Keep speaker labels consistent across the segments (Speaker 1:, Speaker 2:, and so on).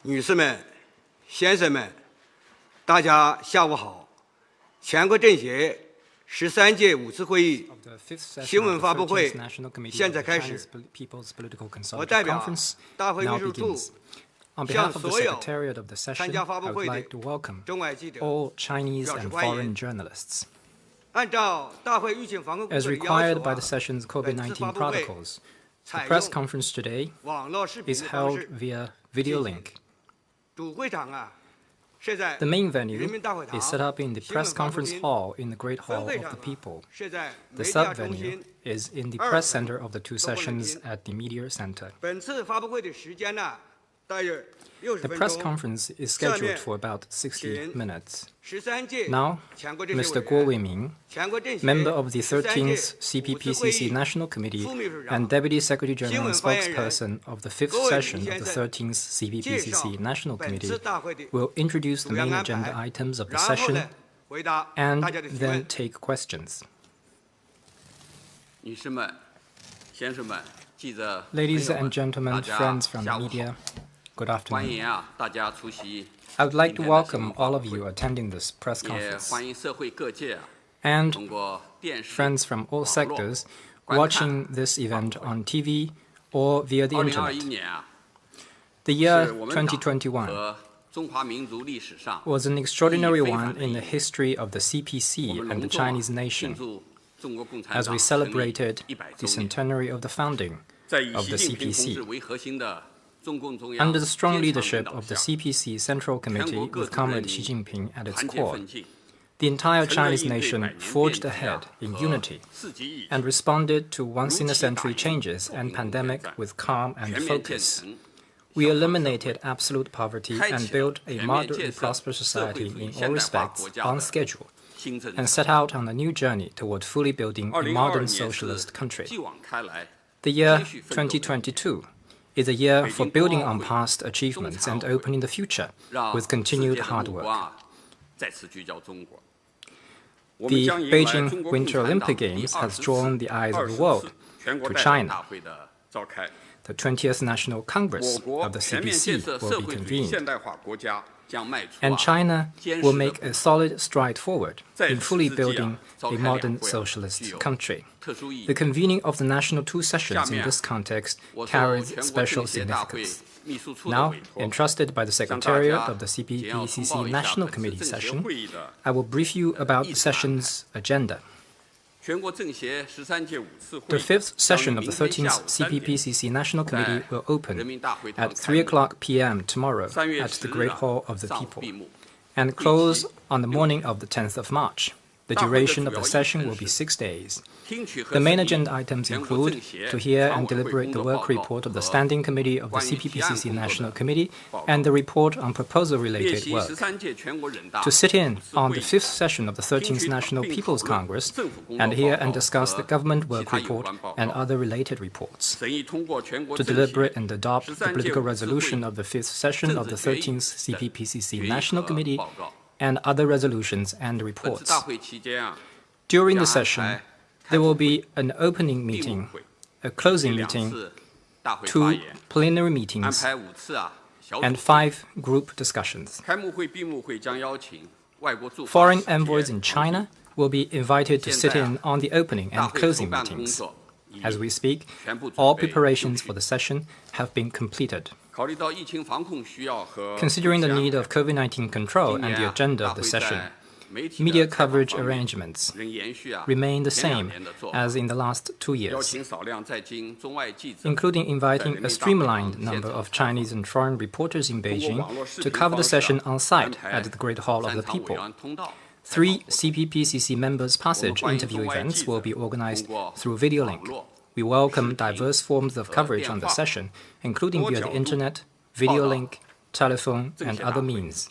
Speaker 1: 女士们、先生们，大家下午好。全国政协13届5次会议新闻发布会现在开始。我代表大会秘书处向所有参加发布会的中外记者表示欢迎。按照大会疫情防控工作的要求，本次发布会
Speaker 2: The press conference today is held via video link. The main venue is set up in the press conference hall in the Great Hall of the People. The sub-venue is in the press center of the two sessions at the Media Center. The press conference is scheduled for about 60 minutes. Now, Mr. Guo Weiming, member of the 13th CPPCC National Committee and Deputy Secretary General and spokesperson of the 5th session of the 13th CPPCC National Committee, will introduce the main agenda items of the session and then take questions. Ladies and gentlemen, friends from the media, good afternoon. I would like to welcome all of you attending this press conference and friends from all sectors watching this event on TV or via the internet. The year 2021 was an extraordinary one in the history of the CPC and the Chinese nation, as we celebrated the centenary of the founding of the CPC. Under the strong leadership of the CPC Central Committee with Comrade Xi Jinping at its core, the entire Chinese nation forged ahead in unity and responded to once-in-a-century changes and pandemic with calm and focus. We eliminated absolute poverty and built a moderately prosperous society in all respects on schedule, and set out on a new journey toward fully building a modern socialist country. The year 2022 is a year for building on past achievements and opening the future with continued hard work. The Beijing Winter Olympic Games has drawn the eyes of the world to China. The 20th National Congress of the CPC will be convened, and China will make a solid stride forward in fully building a modern socialist country. The convening of the national two sessions in this context carries special significance. Now, entrusted by the Secretariat of the CPPCC National Committee session, I will brief you about the session's agenda. The fifth session of the 13th CPPCC National Committee will open at 3 p.m. tomorrow at the Great Hall of the People and close on the morning of the 10th of March. The duration of the session will be 6 days. The main agenda items include to hear and deliberate the work report of the Standing Committee of the CPPCC National Committee and the report on proposal-related work, to sit in on the fifth session of the 13th National People's Congress and hear and discuss the government work report and other related reports, to deliberate and adopt the political resolution of the fifth session of the 13th CPPCC National Committee and other resolutions and reports. During the session, there will be an opening meeting, a closing meeting, 2 plenary meetings, and 5 group discussions. Foreign envoys in China will be invited to sit in on the opening and closing meetings. As we speak, all preparations for the session have been completed. Considering the need of COVID-19 control and the agenda of the session, media coverage arrangements remain the same as in the last 2 years, including inviting a streamlined number of Chinese and foreign reporters in Beijing to cover the session on site at the Great Hall of the People. 3 CPPCC members' passage interview events will be organized through video link. We welcome diverse forms of coverage on the session, including via the internet, video link, telephone, and other means.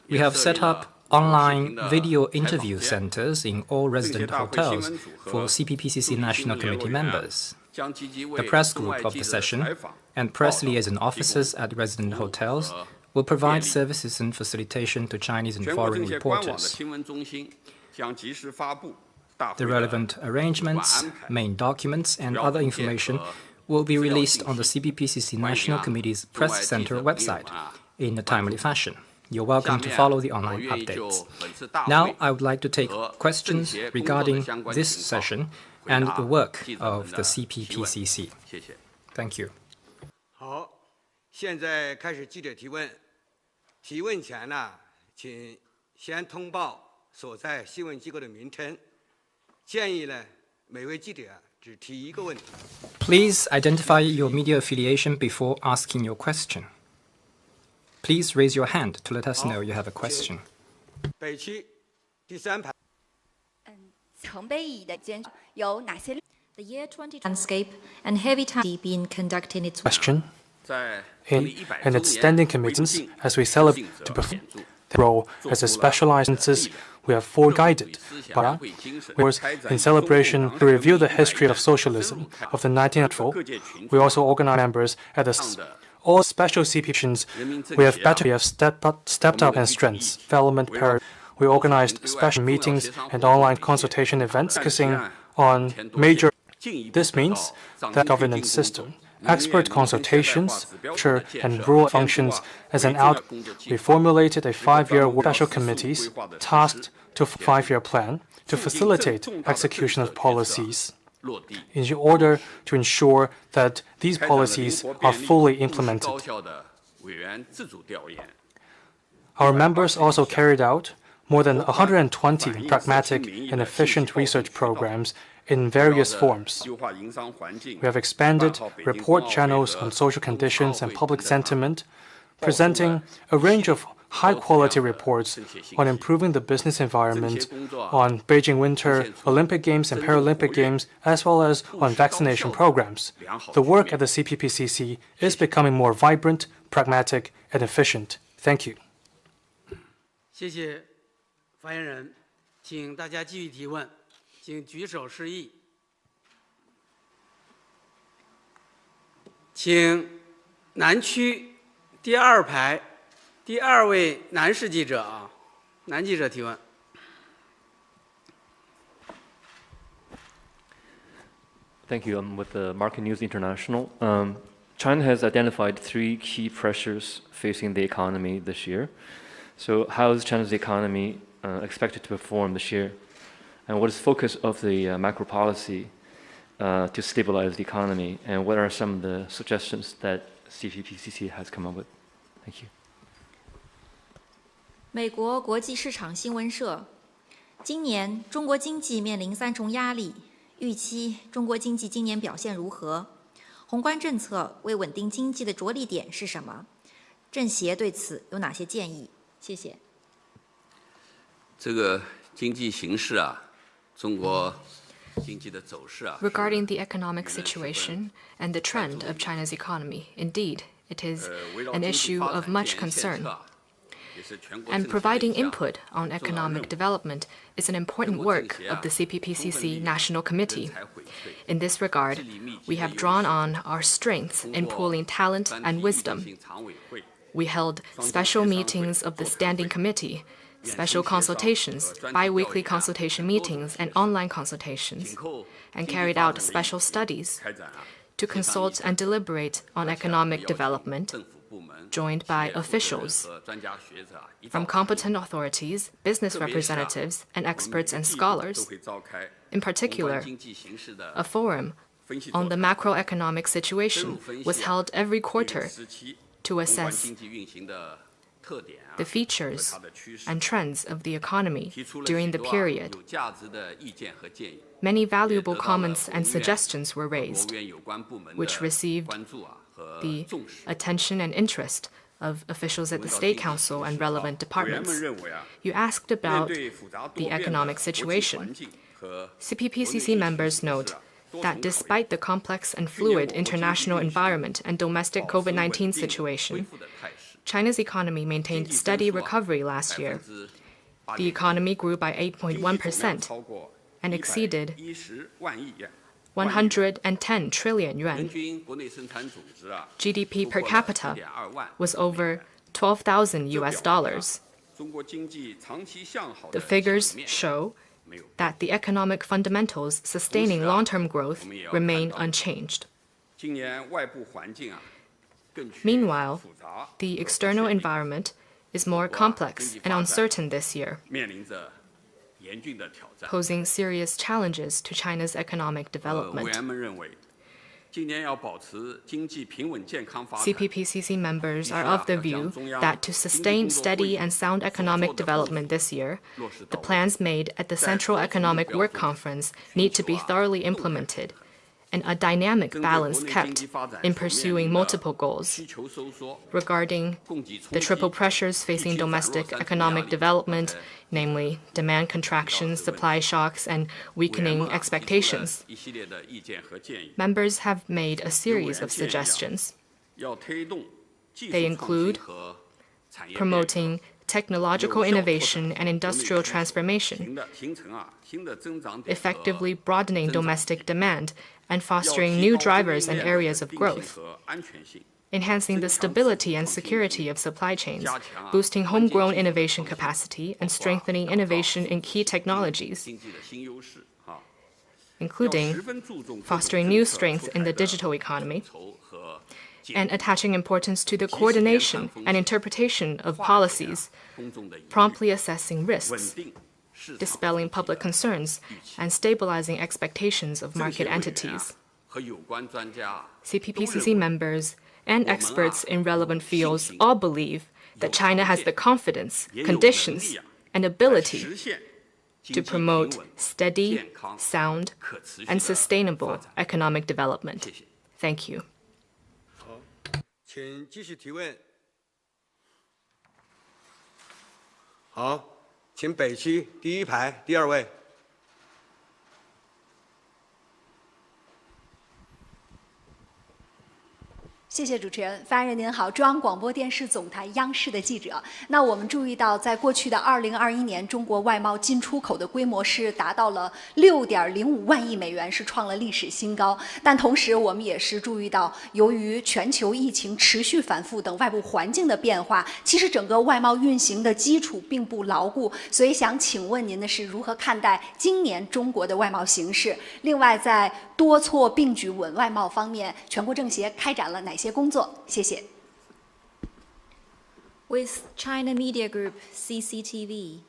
Speaker 2: We have set up online video interview centers in all resident hotels for CPPCC National Committee members. The press group of the session and press liaison officers at resident hotels will provide services and facilitation to Chinese and foreign reporters. The relevant arrangements, main documents, and other information will be released on the CPPCC National Committee's Press Center website in a timely fashion. You're welcome to follow the online updates. Now, I would like to take questions regarding this session and the work of the CPPCC. Thank you.
Speaker 1: 好，现在开始记者提问。提问前呢，请先通报所在新闻机构的名称。建议呢，每位记者只提一个问题。
Speaker 2: Please identify your media affiliation before asking your question. Please raise your hand to let us know you have a question.
Speaker 1: 北区第3排。
Speaker 3: 城北乙的监有哪些 The year 20 landscape and heavy time being conducted in its
Speaker 4: question in its standing committees as we celebrate to perform the role as a specialized instances we have guided by was in celebration to review the history of socialism of the 19th. We also organize members at the all special CPPCCs we have stepped up and strengths development period. We organized special meetings and online consultation events focusing on major. This means that governance system, expert consultations, and rural functions as an out. We formulated a 5-year special committees tasked to 5-year plan to facilitate execution of policies in order to ensure that these policies are fully implemented. Our members also carried out more than 120 pragmatic and efficient research programs in various forms. We have expanded report channels on social conditions and public sentiment, presenting a range of high-quality reports on improving the business environment, on Beijing Winter Olympic Games and Paralympic Games, as well as on vaccination programs. The work at the CPPCC is becoming more vibrant, pragmatic, and efficient. Thank you.
Speaker 5: 谢谢发言人，请大家继续提问，请举手示意。请南区第2排第2位男士记者啊，男记者提问。
Speaker 6: Thank you. I'm with the Market News International. China has identified 3 key pressures facing the economy this year. So how is China's economy expected to perform this year? And what is the focus of the macro policy to stabilize the economy? And what are some of the suggestions that CPPCC has come up with? Thank you.
Speaker 3: 美国国际市场新闻社，今年中国经济面临3重压力，预期中国经济今年表现如何？宏观政策为稳定经济的着力点是什么？政协对此有哪些建议？谢谢。
Speaker 7: 这个经济形势啊，中国经济的走势啊。
Speaker 8: Regarding the economic situation and the trend of China's economy, indeed, it is an issue of much concern. And providing input on economic development is an important work of the CPPCC National Committee. In this regard, we have drawn on our strengths in pooling talent and wisdom. We held special meetings of the Standing Committee, special consultations, bi-weekly consultation meetings, and online consultations, and carried out special studies to consult and deliberate on economic development, joined by officials from competent authorities, business representatives, and experts and scholars. In particular, a forum on the macroeconomic situation was held every quarter to assess the features and trends of the economy during the period. Many valuable comments and suggestions were raised, which received the attention and interest of officials at the State Council and relevant departments. You asked about the economic situation. CPPCC members note that despite the complex and fluid international environment and domestic COVID-19 situation, China's economy maintained steady recovery last year. The economy grew by 8.1% and exceeded 110 trillion yuan. GDP per capita was over $12,000. The figures show that the economic fundamentals sustaining long-term growth remain unchanged. Meanwhile, the external environment is more complex and uncertain this year, posing serious challenges to China's economic development. CPPCC members are of the view that to sustain steady and sound economic development this year, the plans made at the Central Economic Work Conference need to be thoroughly implemented, and a dynamic balance kept in pursuing multiple goals. Regarding the triple pressures facing domestic economic development, namely demand contraction, supply shocks, and weakening expectations, members have made a series of suggestions. They include promoting technological innovation and industrial transformation, effectively broadening domestic demand and fostering new drivers and areas of growth, enhancing the stability and security of supply chains, boosting homegrown innovation capacity, and strengthening innovation in key technologies, including fostering new strength in the digital economy, and attaching importance to the coordination and interpretation of policies, promptly assessing risks, dispelling public concerns, and stabilizing expectations of market entities. CPPCC members and experts in relevant fields all believe that China has the confidence, conditions, and ability to promote steady, sound, and sustainable economic development. Thank you.
Speaker 1: 请继续提问。好，请北区第一排第2位。
Speaker 9: 谢谢主持人，发言人您好，中央广播电视总台央视的记者。那我们注意到，在过去的2021年，中国外贸进出口的规模是达到了6.05万亿美元，是创了历史新高。但同时，我们也是注意到，由于全球疫情持续反复等外部环境的变化，其实整个外贸运行的基础并不牢固。所以想请问您的是，如何看待今年中国的外贸形势？另外，在多措并举稳外贸方面，全国政协开展了哪些工作？谢谢。
Speaker 3: With China Media Group CCTV,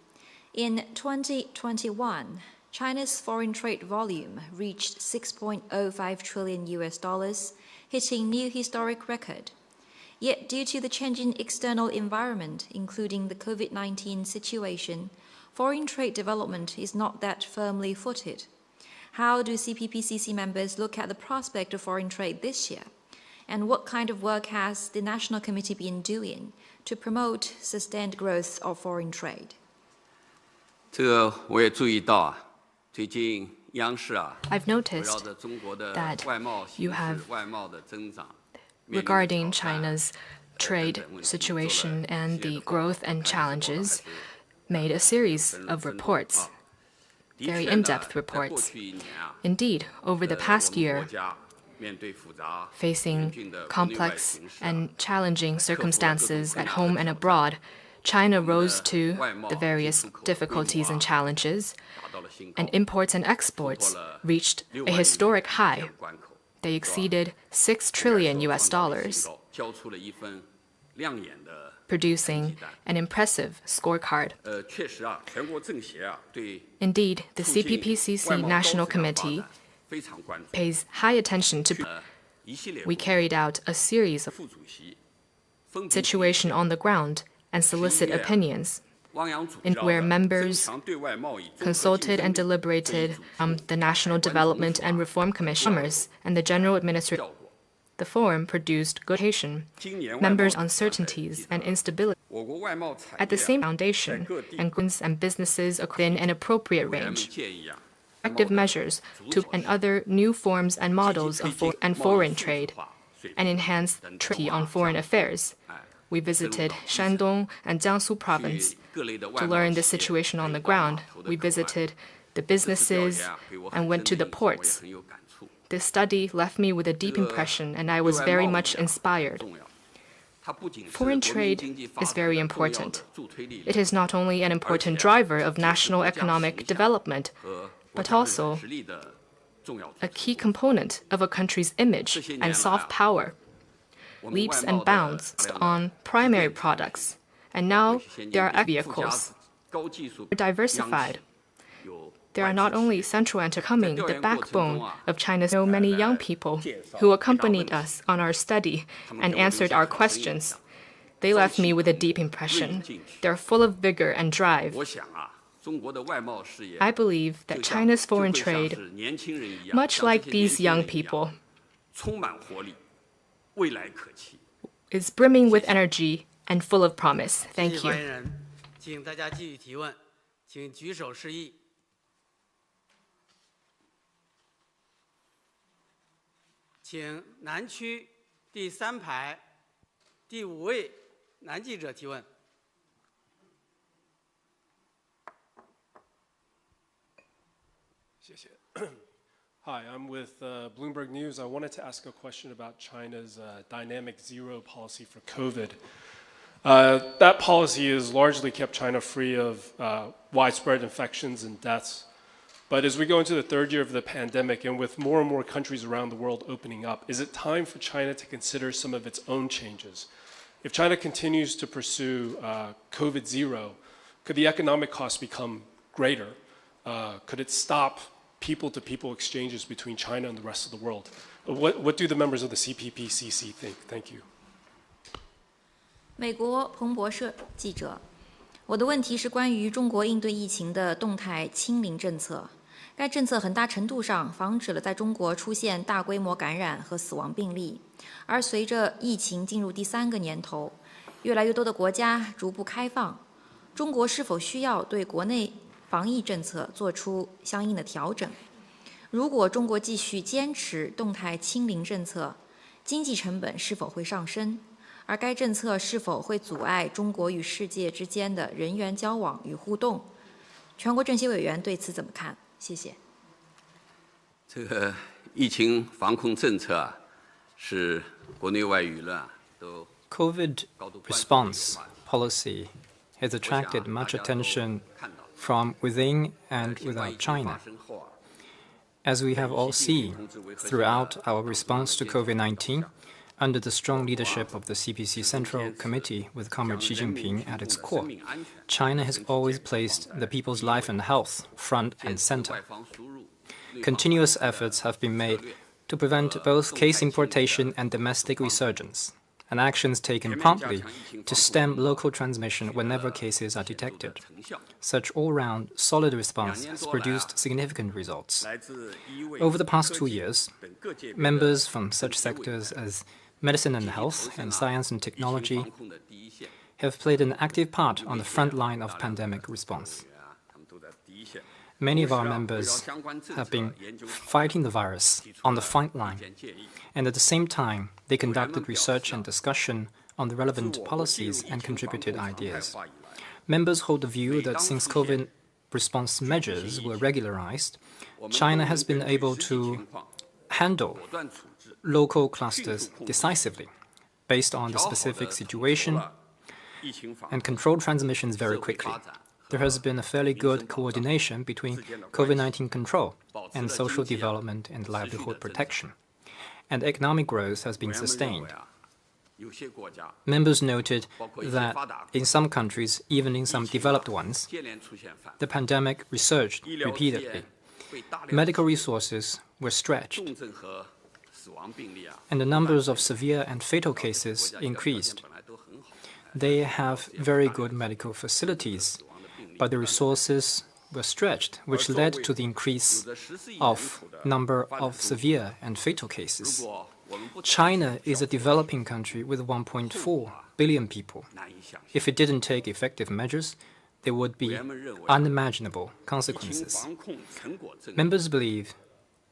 Speaker 3: in 2021, China's foreign trade volume reached $6.05 trillion, hitting new historic record. Yet, due to the changing external environment, including the COVID-19 situation, foreign trade development is not that firmly footed. How do CPPCC members look at the prospect of foreign trade this year? And what kind of work has the National Committee been doing to promote sustained growth of foreign trade?
Speaker 7: 这个我也注意到啊，最近央视啊，
Speaker 8: I've noticed that you have, regarding China's trade situation and the growth and challenges, made a series of reports, very in-depth reports. Indeed, over the past year, facing complex and challenging circumstances at home and abroad, China rose to the various difficulties and challenges, and imports and exports reached a historic high. They exceeded $6 trillion, producing an impressive scorecard. Indeed, the CPPCC National Committee pays high attention to. We carried out a series of situations on the ground and solicit opinions, where members consulted and deliberated the National Development and Reform Commissioners and the General Administrator. The forum produced good education, members' uncertainties and instability. At the same foundation, and goods and businesses within an appropriate range. Active measures to and other new forms and models of foreign trade, and enhance treaty on foreign affairs. We visited Shandong and Jiangsu province to learn the situation on the ground. We visited the businesses and went to the ports. This study left me with a deep impression, and I was very much inspired. Foreign trade is very important. It is not only an important driver of national economic development, but also a key component of a country's image and soft power, leaps and bounds on primary products, and now there are vehicles diversified. There are not only central and coming, the backbone of China's so many young people who accompanied us on our study and answered our questions. They left me with a deep impression. They're full of vigor and drive. I believe that China's foreign trade, much like these young people, is brimming with energy and full of promise. Thank you.
Speaker 5: 请大家继续提问，请举手示意。请南区第3排第5位男记者提问。
Speaker 10: 谢谢。Hi, I'm with Bloomberg News. I wanted to ask a question about China's dynamic zero policy for COVID. That policy has largely kept China free of widespread infections and deaths. But as we go into the 3rd year of the pandemic, and with more and more countries around the world opening up, is it time for China to consider some of its own changes? If China continues to pursue COVID zero, could the economic costs become greater? Could it stop people-to-people exchanges between China and the rest of the world? What do the members of the CPPCC think? Thank you.
Speaker 3: 美国彭博社记者，我的问题是关于中国应对疫情的动态清零政策。该政策很大程度上防止了在中国出现大规模感染和死亡病例，而随着疫情进入第3个年头，越来越多的国家逐步开放，中国是否需要对国内防疫政策做出相应的调整？如果中国继续坚持动态清零政策，经济成本是否会上升？而该政策是否会阻碍中国与世界之间的人员交往与互动？全国政协委员对此怎么看？谢谢。
Speaker 7: 这个疫情防控政策啊，是国内外舆论都
Speaker 2: COVID response policy has attracted much attention from within and without China. As we have all seen throughout our response to COVID-19, under the strong leadership of the CPC Central Committee with Comrade Xi Jinping at its core, China has always placed the people's life and health front and center. Continuous efforts have been made to prevent both case importation and domestic resurgence, and actions taken promptly to stem local transmission whenever cases are detected. Such all-round solid response has produced significant results. Over the past 2 years, members from such sectors as medicine and health and science and technology have played an active part on the front line of pandemic response. Many of our members have been fighting the virus on the front line, and at the same time, they conducted research and discussion on the relevant policies and contributed ideas. Members hold the view that since COVID response measures were regularized, China has been able to handle local clusters decisively, based on the specific situation, and control transmissions very quickly. There has been a fairly good coordination between COVID-19 control and social development and livelihood protection, and economic growth has been sustained. Members noted that in some countries, even in some developed ones, the pandemic resurged repeatedly. Medical resources were stretched, and the numbers of severe and fatal cases increased. They have very good medical facilities, but the resources were stretched, which led to the increase of number of severe and fatal cases. China is a developing country with 1.4 billion people. If it didn't take effective measures, there would be unimaginable consequences. Members believe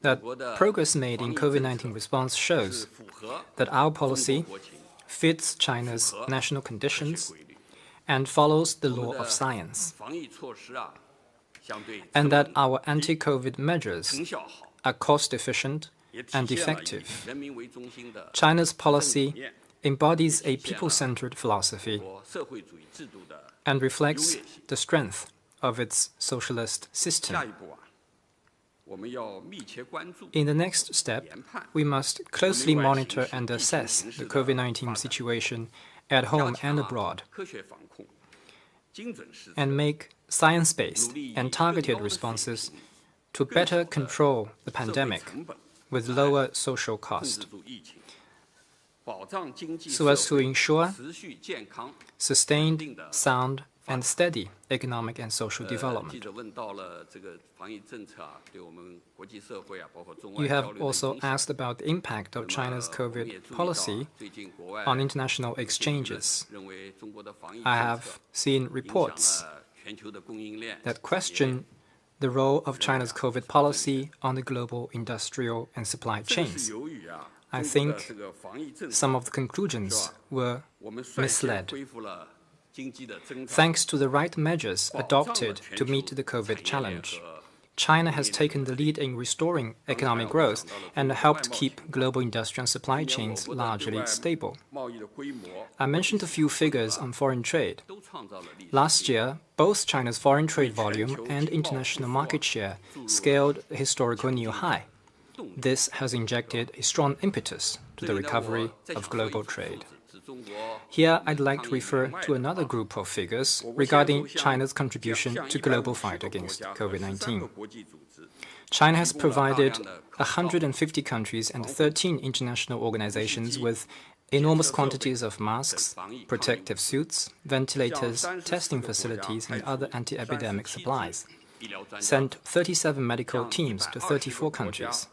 Speaker 2: that progress made in COVID-19 response shows that our policy fits China's national conditions and follows the law of science, and that our anti-COVID measures are cost-efficient and effective. China's policy embodies a people-centered philosophy and reflects the strength of its socialist system. In the next step, we must closely monitor and assess the COVID-19 situation at home and abroad, and make science-based and targeted responses to better control the pandemic with lower social cost, so as to ensure sustained, sound, and steady economic and social development. You have also asked about the impact of China's COVID policy on international exchanges. I have seen reports that question the role of China's COVID policy on the global industrial and supply chains. I think some of the conclusions were misled. Thanks to the right measures adopted to meet the COVID challenge, China has taken the lead in restoring economic growth and helped keep global industrial and supply chains largely stable. I mentioned a few figures on foreign trade. Last year, both China's foreign trade volume and international market share scaled a historical new high. This has injected a strong impetus to the recovery of global trade. Here, I'd like to refer to another group of figures regarding China's contribution to global fight against COVID-19. China has provided 150 countries and 13 international organizations with enormous quantities of masks, protective suits, ventilators, testing facilities, and other anti-epidemic supplies, sent 37 medical teams to 34 countries,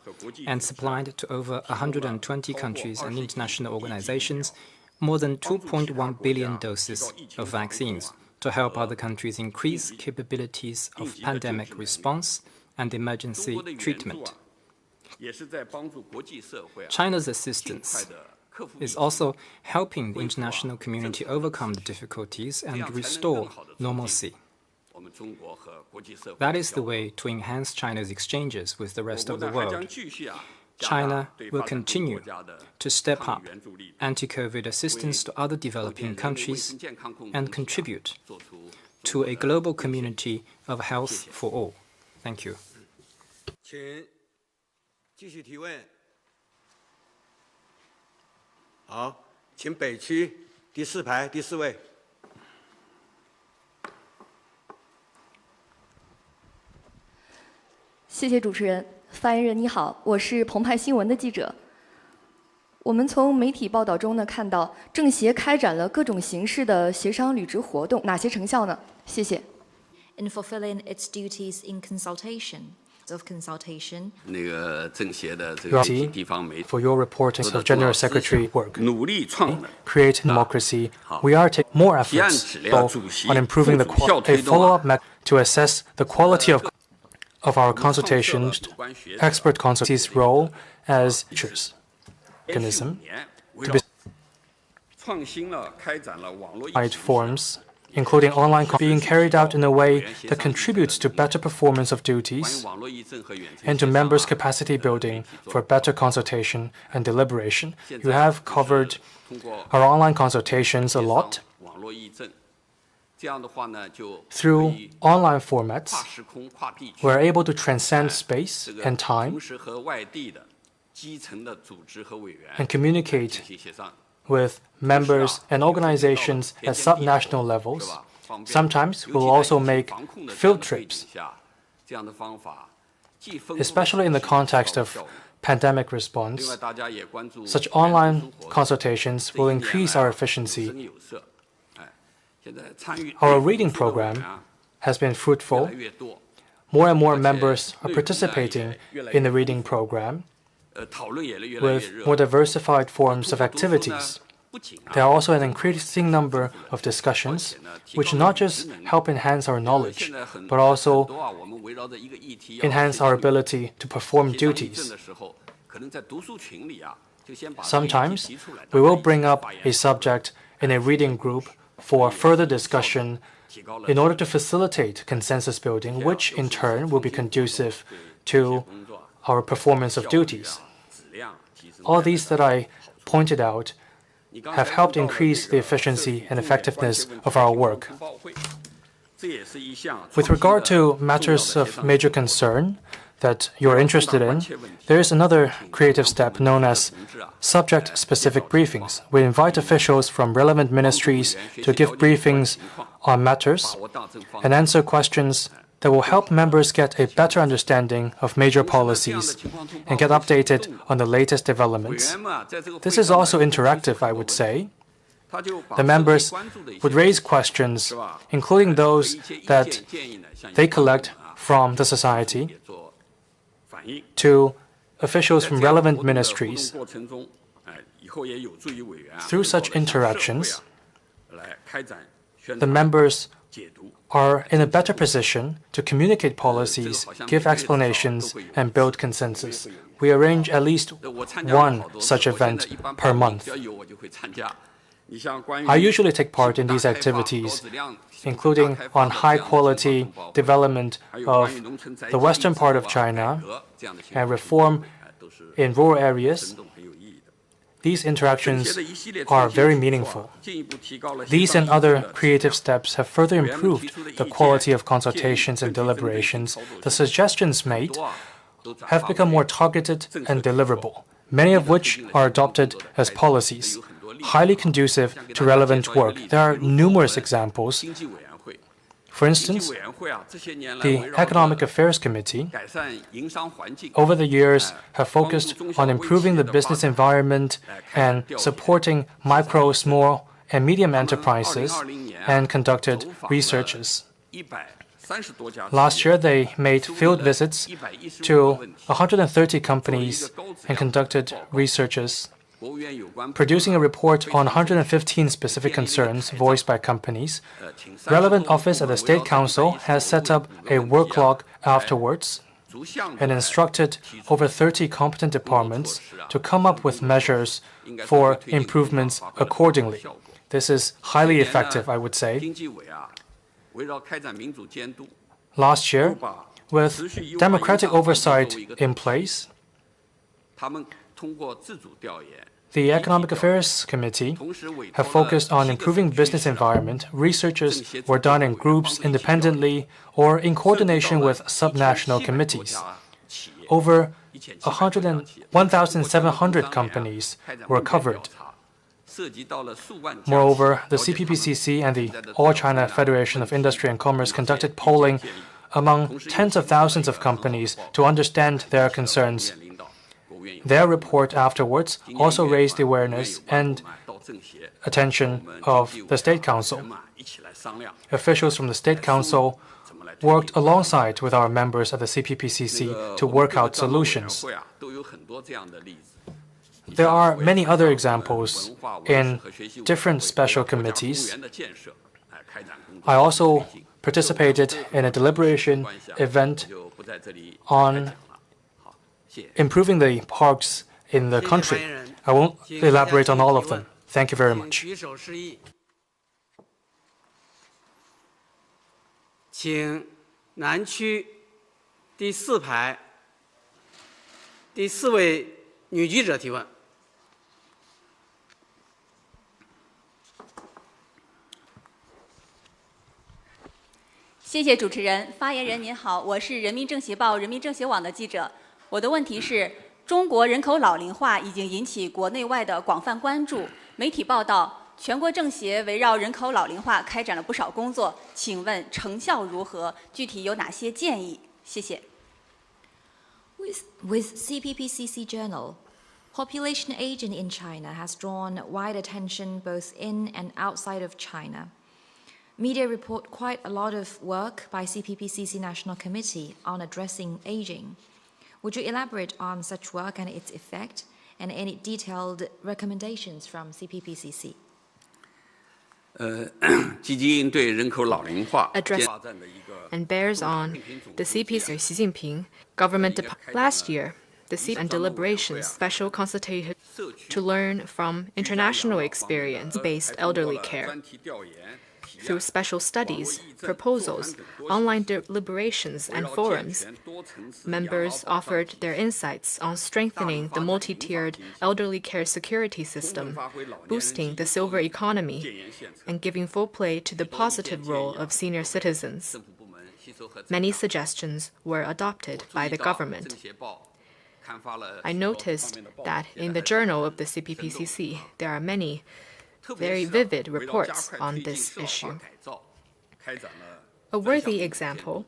Speaker 2: and supplied to over 120 countries and international organizations more than 2.1 billion doses of vaccines to help other countries increase capabilities of pandemic response and emergency treatment. China's assistance is also helping the international community overcome the difficulties and restore normalcy. That is the way to enhance China's exchanges with the rest of the world. China will continue to step up anti-COVID assistance to other developing countries and contribute to a global community of health for all. Thank you.
Speaker 1: 请继续提问。好，请北区第4排第4位。
Speaker 11: 谢谢主持人。发言人你好，我是澎湃新闻的记者。我们从媒体报道中呢看到，政协开展了各种形式的协商履职活动，哪些成效呢？谢谢。
Speaker 3: In fulfilling its duties in consultation.
Speaker 4: For your reporting of General Secretary work, create democracy. We are taking more efforts on improving the quality. A follow-up to assess the quality of our consultations, expert consultees' role as teachers. Mechanism to be forms, including online being carried out in a way that contributes to better performance of duties and to members' capacity building for better consultation and deliberation. You have covered our online consultations a lot. Through online formats, we're able to transcend space and time and communicate with members and organizations at subnational levels. Sometimes we'll also make field trips, especially in the context of pandemic response. Such online consultations will increase our efficiency. Our reading program has been fruitful. More and more members are participating in the reading program with more diversified forms of activities. There are also an increasing number of discussions which not just help enhance our knowledge, but also enhance our ability to perform duties. Sometimes we will bring up a subject in a reading group for further discussion in order to facilitate consensus building, which in turn will be conducive to our performance of duties. All these that I pointed out have helped increase the efficiency and effectiveness of our work. With regard to matters of major concern, that you're interested in, there is another creative step known as subject-specific briefings. We invite officials from relevant ministries to give briefings on matters and answer questions that will help members get a better understanding of major policies and get updated on the latest developments. This is also interactive, I would say. The members would raise questions, including those that they collect from the society, to officials from relevant ministries. Through such interactions, the members are in a better position to communicate policies, give explanations, and build consensus. We arrange at least one such event per month. I usually take part in these activities, including on high-quality development of the western part of China and reform in rural areas. These interactions are very meaningful. These and other creative steps have further improved the quality of consultations and deliberations. The suggestions made have become more targeted and deliverable, many of which are adopted as policies, highly conducive to relevant work. There are numerous examples. For instance, the Economic Affairs Committee, over the years, have focused on improving the business environment and supporting micro, small, and medium enterprises and conducted researches. Last year, they made field visits to 130 companies and conducted researches, producing a report on 115 specific concerns voiced by companies. Relevant office at the State Council has set up a work log afterwards and instructed over 30 competent departments to come up with measures for improvements accordingly. This is highly effective, I would say. Last year, with democratic oversight in place, the Economic Affairs Committee have focused on improving business environment. Researches were done in groups independently or in coordination with subnational committees. Over 1,700 companies were covered. Moreover, the CPPCC and the All China Federation of Industry and Commerce conducted polling among tens of thousands of companies to understand their concerns. Their report afterwards also raised the awareness and attention of the State Council. Officials from the State Council worked alongside with our members at the CPPCC to work out solutions. There are many other examples in different special committees. I also participated in a deliberation event on improving the parks in the country. I won't elaborate on all of them. Thank you very much.
Speaker 5: 请南区第4排第4位女记者提问。
Speaker 12: 谢谢主持人。发言人您好，我是人民政协报、人民政协网的记者。我的问题是：中国人口老龄化已经引起国内外的广泛关注。媒体报道，全国政协围绕人口老龄化开展了不少工作，请问成效如何？具体有哪些建议？谢谢。
Speaker 3: With CPPCC Journal, population aging in China has drawn wide attention both in and outside of China. Media report quite a lot of work by CPPCC National Committee on addressing aging. Would you elaborate on such work and its effect, and any detailed recommendations from CPPCC?
Speaker 7: 积极应对人口老龄化
Speaker 8: and bears on the CPPCC Xi Jinping government last year. The CPPCC and deliberations special consultative to learn from international experience-based elderly care. Through special studies, proposals, online deliberations, and forums, members offered their insights on strengthening the multi-tiered elderly care security system, boosting the silver economy, and giving full play to the positive role of senior citizens. Many suggestions were adopted by the government. I noticed that in the journal of the CPPCC, there are many very vivid reports on this issue. A worthy example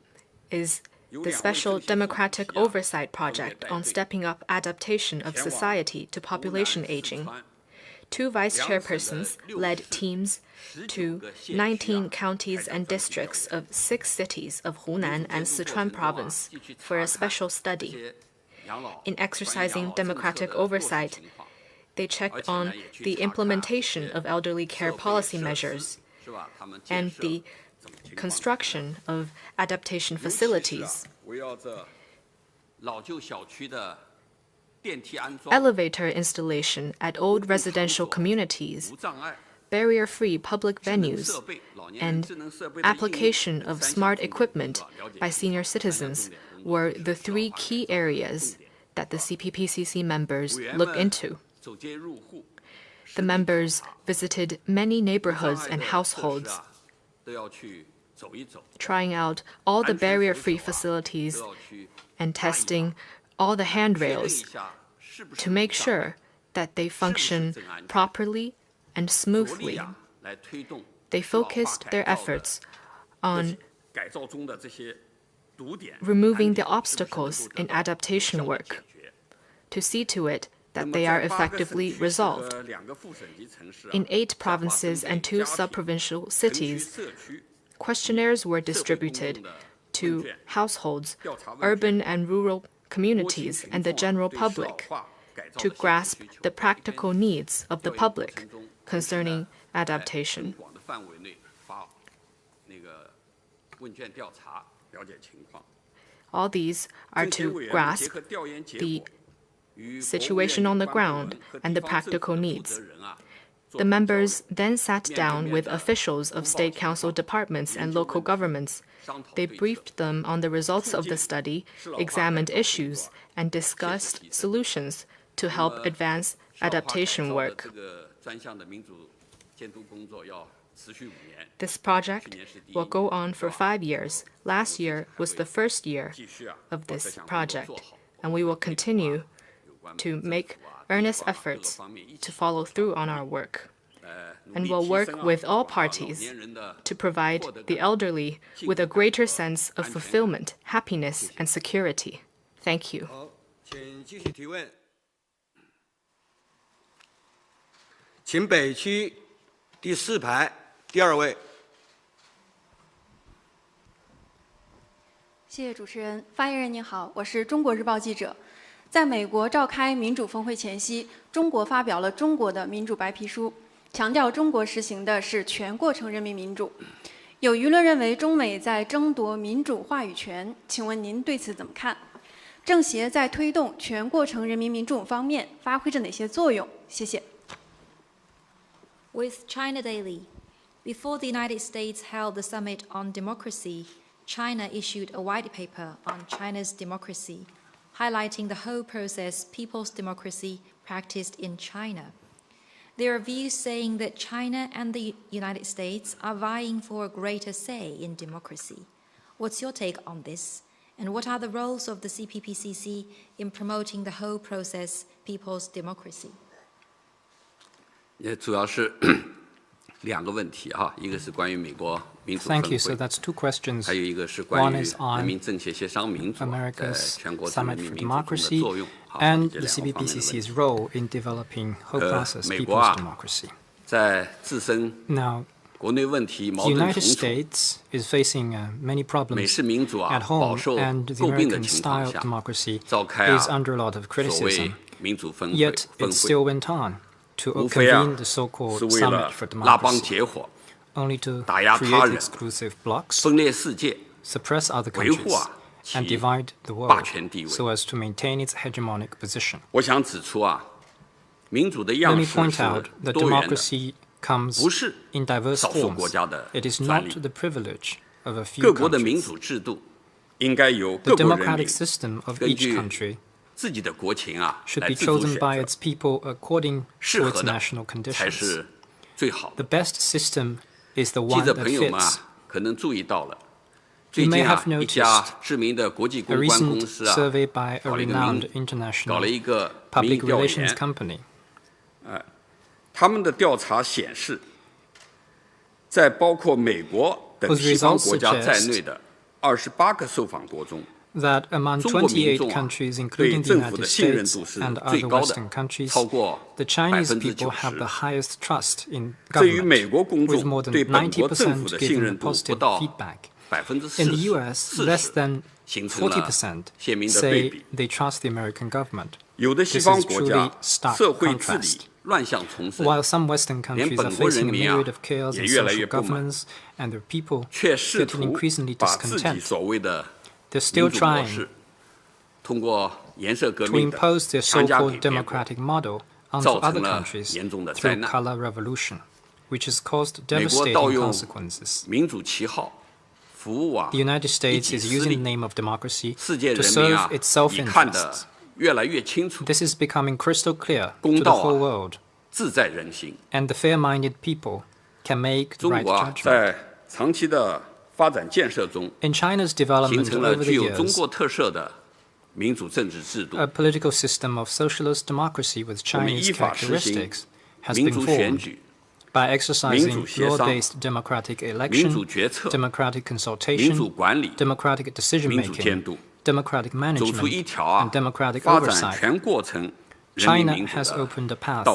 Speaker 8: is the Special Democratic Oversight Project on stepping up adaptation of society to population aging. 2 vice chairpersons led teams to 19 counties and districts of 6 cities of Hunan and Sichuan province for a special study. In exercising democratic oversight, they checked on the implementation of elderly care policy measures and the construction of adaptation facilities. Elevator installation at old residential communities, barrier-free public venues, and application of smart equipment by senior citizens were the 3 key areas that the CPPCC members looked into. The members visited many neighborhoods and households, trying out all the barrier-free facilities and testing all the handrails to make sure that they function properly and smoothly. They focused their efforts on removing the obstacles in adaptation work to see to it that they are effectively resolved. In 8 provinces and 2 sub-provincial cities, questionnaires were distributed to households, urban and rural communities, and the general public to grasp the practical needs of the public concerning adaptation. All these are to grasp the situation on the ground and the practical needs. The members then sat down with officials of state council departments and local governments. They briefed them on the results of the study, examined issues, and discussed solutions to help advance adaptation work. This project will go on for 5 years. Last year was the first year of this project, and we will continue to make earnest efforts to follow through on our work. And will work with all parties to provide the elderly with a greater sense of fulfillment, happiness, and security. Thank you.
Speaker 1: 请北区第4排第2位。
Speaker 13: 谢谢主持人。发言人您好，我是中国日报记者。在美国召开民主峰会前夕，中国发表了中国的民主白皮书，强调中国实行的是全过程人民民主。有舆论认为中美在争夺民主话语权，请问您对此怎么看？政协在推动全过程人民民主方面发挥着哪些作用？谢谢。
Speaker 3: With China Daily, before the United States held the Summit on Democracy, China issued a white paper on China's democracy, highlighting the whole process people's democracy practiced in China. There are views saying that China and the United States are vying for a greater say in democracy. What's your take on this? And what are the roles of the CPPCC in promoting the whole process people's democracy?
Speaker 7: 主要是2个问题哈，一个是关于美国民主峰
Speaker 2: Thank you. So
Speaker 7: 会，
Speaker 2: that's 2 questions.
Speaker 7: 还有一个是关
Speaker 2: One
Speaker 7: 于
Speaker 2: is
Speaker 7: 人
Speaker 2: on
Speaker 7: 民政协协商民主在
Speaker 2: America's
Speaker 7: 全国人
Speaker 2: Summit
Speaker 7: 民
Speaker 2: for
Speaker 7: 民主中的
Speaker 2: Democracy
Speaker 7: 作用。好，
Speaker 2: and
Speaker 7: 这
Speaker 2: the
Speaker 7: 2个方面的问
Speaker 2: CPPCC's
Speaker 7: 题。
Speaker 2: role in developing whole process
Speaker 7: 美国
Speaker 2: people's
Speaker 7: 啊，
Speaker 2: democracy.
Speaker 7: 在自身
Speaker 2: Now,
Speaker 7: 国内问题
Speaker 2: the
Speaker 7: 矛盾
Speaker 2: United
Speaker 7: 重重，
Speaker 2: States is facing many
Speaker 7: 美
Speaker 2: problems
Speaker 7: 式民主啊
Speaker 2: at
Speaker 7: 饱
Speaker 2: home,
Speaker 7: 受
Speaker 2: and the
Speaker 7: 诟病的
Speaker 2: American
Speaker 7: 情况
Speaker 2: style
Speaker 7: 下，
Speaker 2: democracy
Speaker 7: 召开
Speaker 2: is
Speaker 7: 啊
Speaker 2: under a lot of
Speaker 7: 所谓
Speaker 2: criticism.
Speaker 7: 民主峰会
Speaker 2: Yet
Speaker 7: 峰
Speaker 2: it
Speaker 7: 会，
Speaker 2: still went on to
Speaker 7: 无非啊
Speaker 2: convene the so-called
Speaker 7: 是为
Speaker 2: Summit
Speaker 7: 了
Speaker 2: for
Speaker 7: 拉帮
Speaker 2: Democracy,
Speaker 7: 结伙，
Speaker 2: only to
Speaker 7: 打压他
Speaker 2: create
Speaker 7: 人，
Speaker 2: exclusive blocks,
Speaker 7: 分裂世界，
Speaker 2: suppress other
Speaker 7: 维护
Speaker 2: countries,
Speaker 7: 啊
Speaker 2: and
Speaker 7: 其
Speaker 2: divide the
Speaker 7: 霸
Speaker 2: world
Speaker 7: 权地位。
Speaker 2: so as to maintain its hegemonic position.
Speaker 7: 我想指出啊，民主的
Speaker 2: Let
Speaker 7: 样
Speaker 2: me
Speaker 7: 式
Speaker 2: point
Speaker 7: 是
Speaker 2: out that
Speaker 7: 多元的，
Speaker 2: democracy comes
Speaker 7: 不是
Speaker 2: in diverse
Speaker 7: 少数
Speaker 2: forms.
Speaker 7: 国家的
Speaker 2: It is
Speaker 7: 专
Speaker 2: not
Speaker 7: 利。
Speaker 2: the privilege of a
Speaker 7: 各
Speaker 2: few
Speaker 7: 国的民
Speaker 2: countries.
Speaker 7: 主制度应该由
Speaker 2: The
Speaker 7: 各国人
Speaker 2: democratic
Speaker 7: 民
Speaker 2: system of
Speaker 7: 根
Speaker 2: each
Speaker 7: 据
Speaker 2: country
Speaker 7: 自己的国情啊
Speaker 2: should
Speaker 7: 来
Speaker 2: be
Speaker 7: 自主
Speaker 2: chosen
Speaker 7: 选
Speaker 2: by
Speaker 7: 择，
Speaker 2: its people according
Speaker 7: 适
Speaker 2: to
Speaker 7: 合
Speaker 2: its
Speaker 7: 的
Speaker 2: national
Speaker 7: 才
Speaker 2: conditions.
Speaker 7: 是最好
Speaker 2: The
Speaker 7: 的。
Speaker 2: best system is the
Speaker 7: 记
Speaker 2: one
Speaker 7: 者
Speaker 2: that
Speaker 7: 朋友们
Speaker 2: fits.
Speaker 7: 啊，可能注意到了，最近一家知名的国际公关公司搞了一个民意调研，他们的调查显示，在包括美国等西方国家在内的28个受访国中，
Speaker 2: that among 28 countries, including the United States and other Western countries, the Chinese people have the highest trust in government, with more than 90% giving a positive feedback. In the US, less than 40% say they trust the American government. This is truly stark contrast. While some Western countries are facing a myriad of chaos in social governance and their people getting increasingly discontent, they're still trying to impose their so-called democratic model onto other countries through color revolution, which has caused devastating consequences. The United States is using the name of democracy to serve its self-interests. This is becoming crystal clear to the whole world, and the fair-minded people can make the right judgment. In China's development over the years, a political system of socialist democracy with Chinese characteristics has been formed by exercising law-based democratic election, democratic consultation, democratic decision-making, democratic management, and democratic oversight. China has opened the path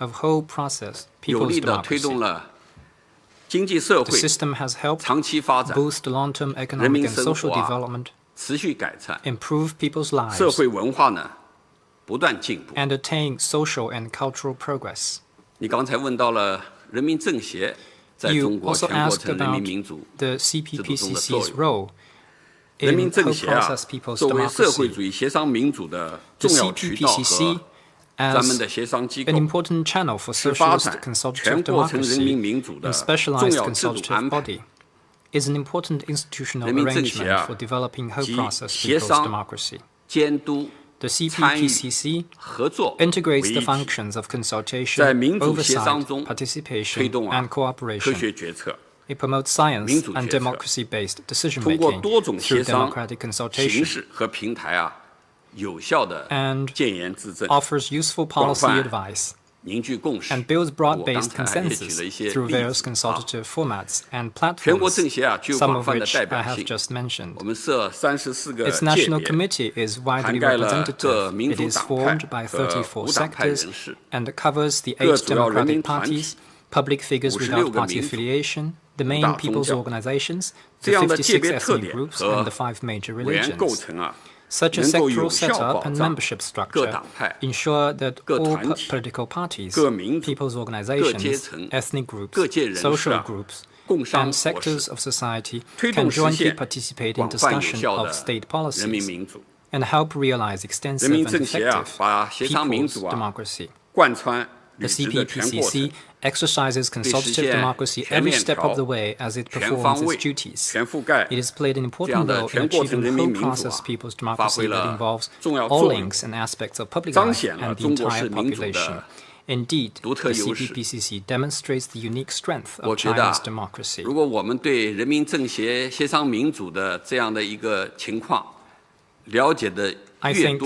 Speaker 2: of whole process, people's democracy. The system has helped boost long-term economic and social development, improve people's lives, and attain social and cultural progress. You also asked about the CPPCC's role in whole process people's democracy. The CPPCC, as an important channel for socialist consultative democracy and specialized consultative body, is an important institutional arrangement for developing whole process people's democracy. The CPPCC integrates the functions of consultation, oversight, participation, and cooperation. It promotes science and democracy-based decision-making through democratic consultation, and offers useful policy advice, and builds broad-based consensus through various consultative formats and platforms, some of which I have just mentioned. Its National Committee is widely representative. It is formed by 34 sectors and covers the 8 democratic parties, public figures without party affiliation, the main people's organizations, the 56 ethnic groups, and the 5 major religions. Such a sectoral setup and membership structure ensure that all political parties, people's organizations, ethnic groups, social groups, and sectors of society can jointly participate in discussion of state policies and help realize extensive and effective people's democracy. The CPPCC exercises consultative democracy every step of the way as it performs its duties. It has played an important role in achieving whole process people's democracy that involves all links and aspects of public life and the entire population. Indeed, the CPPCC demonstrates the unique strength of China's democracy. I think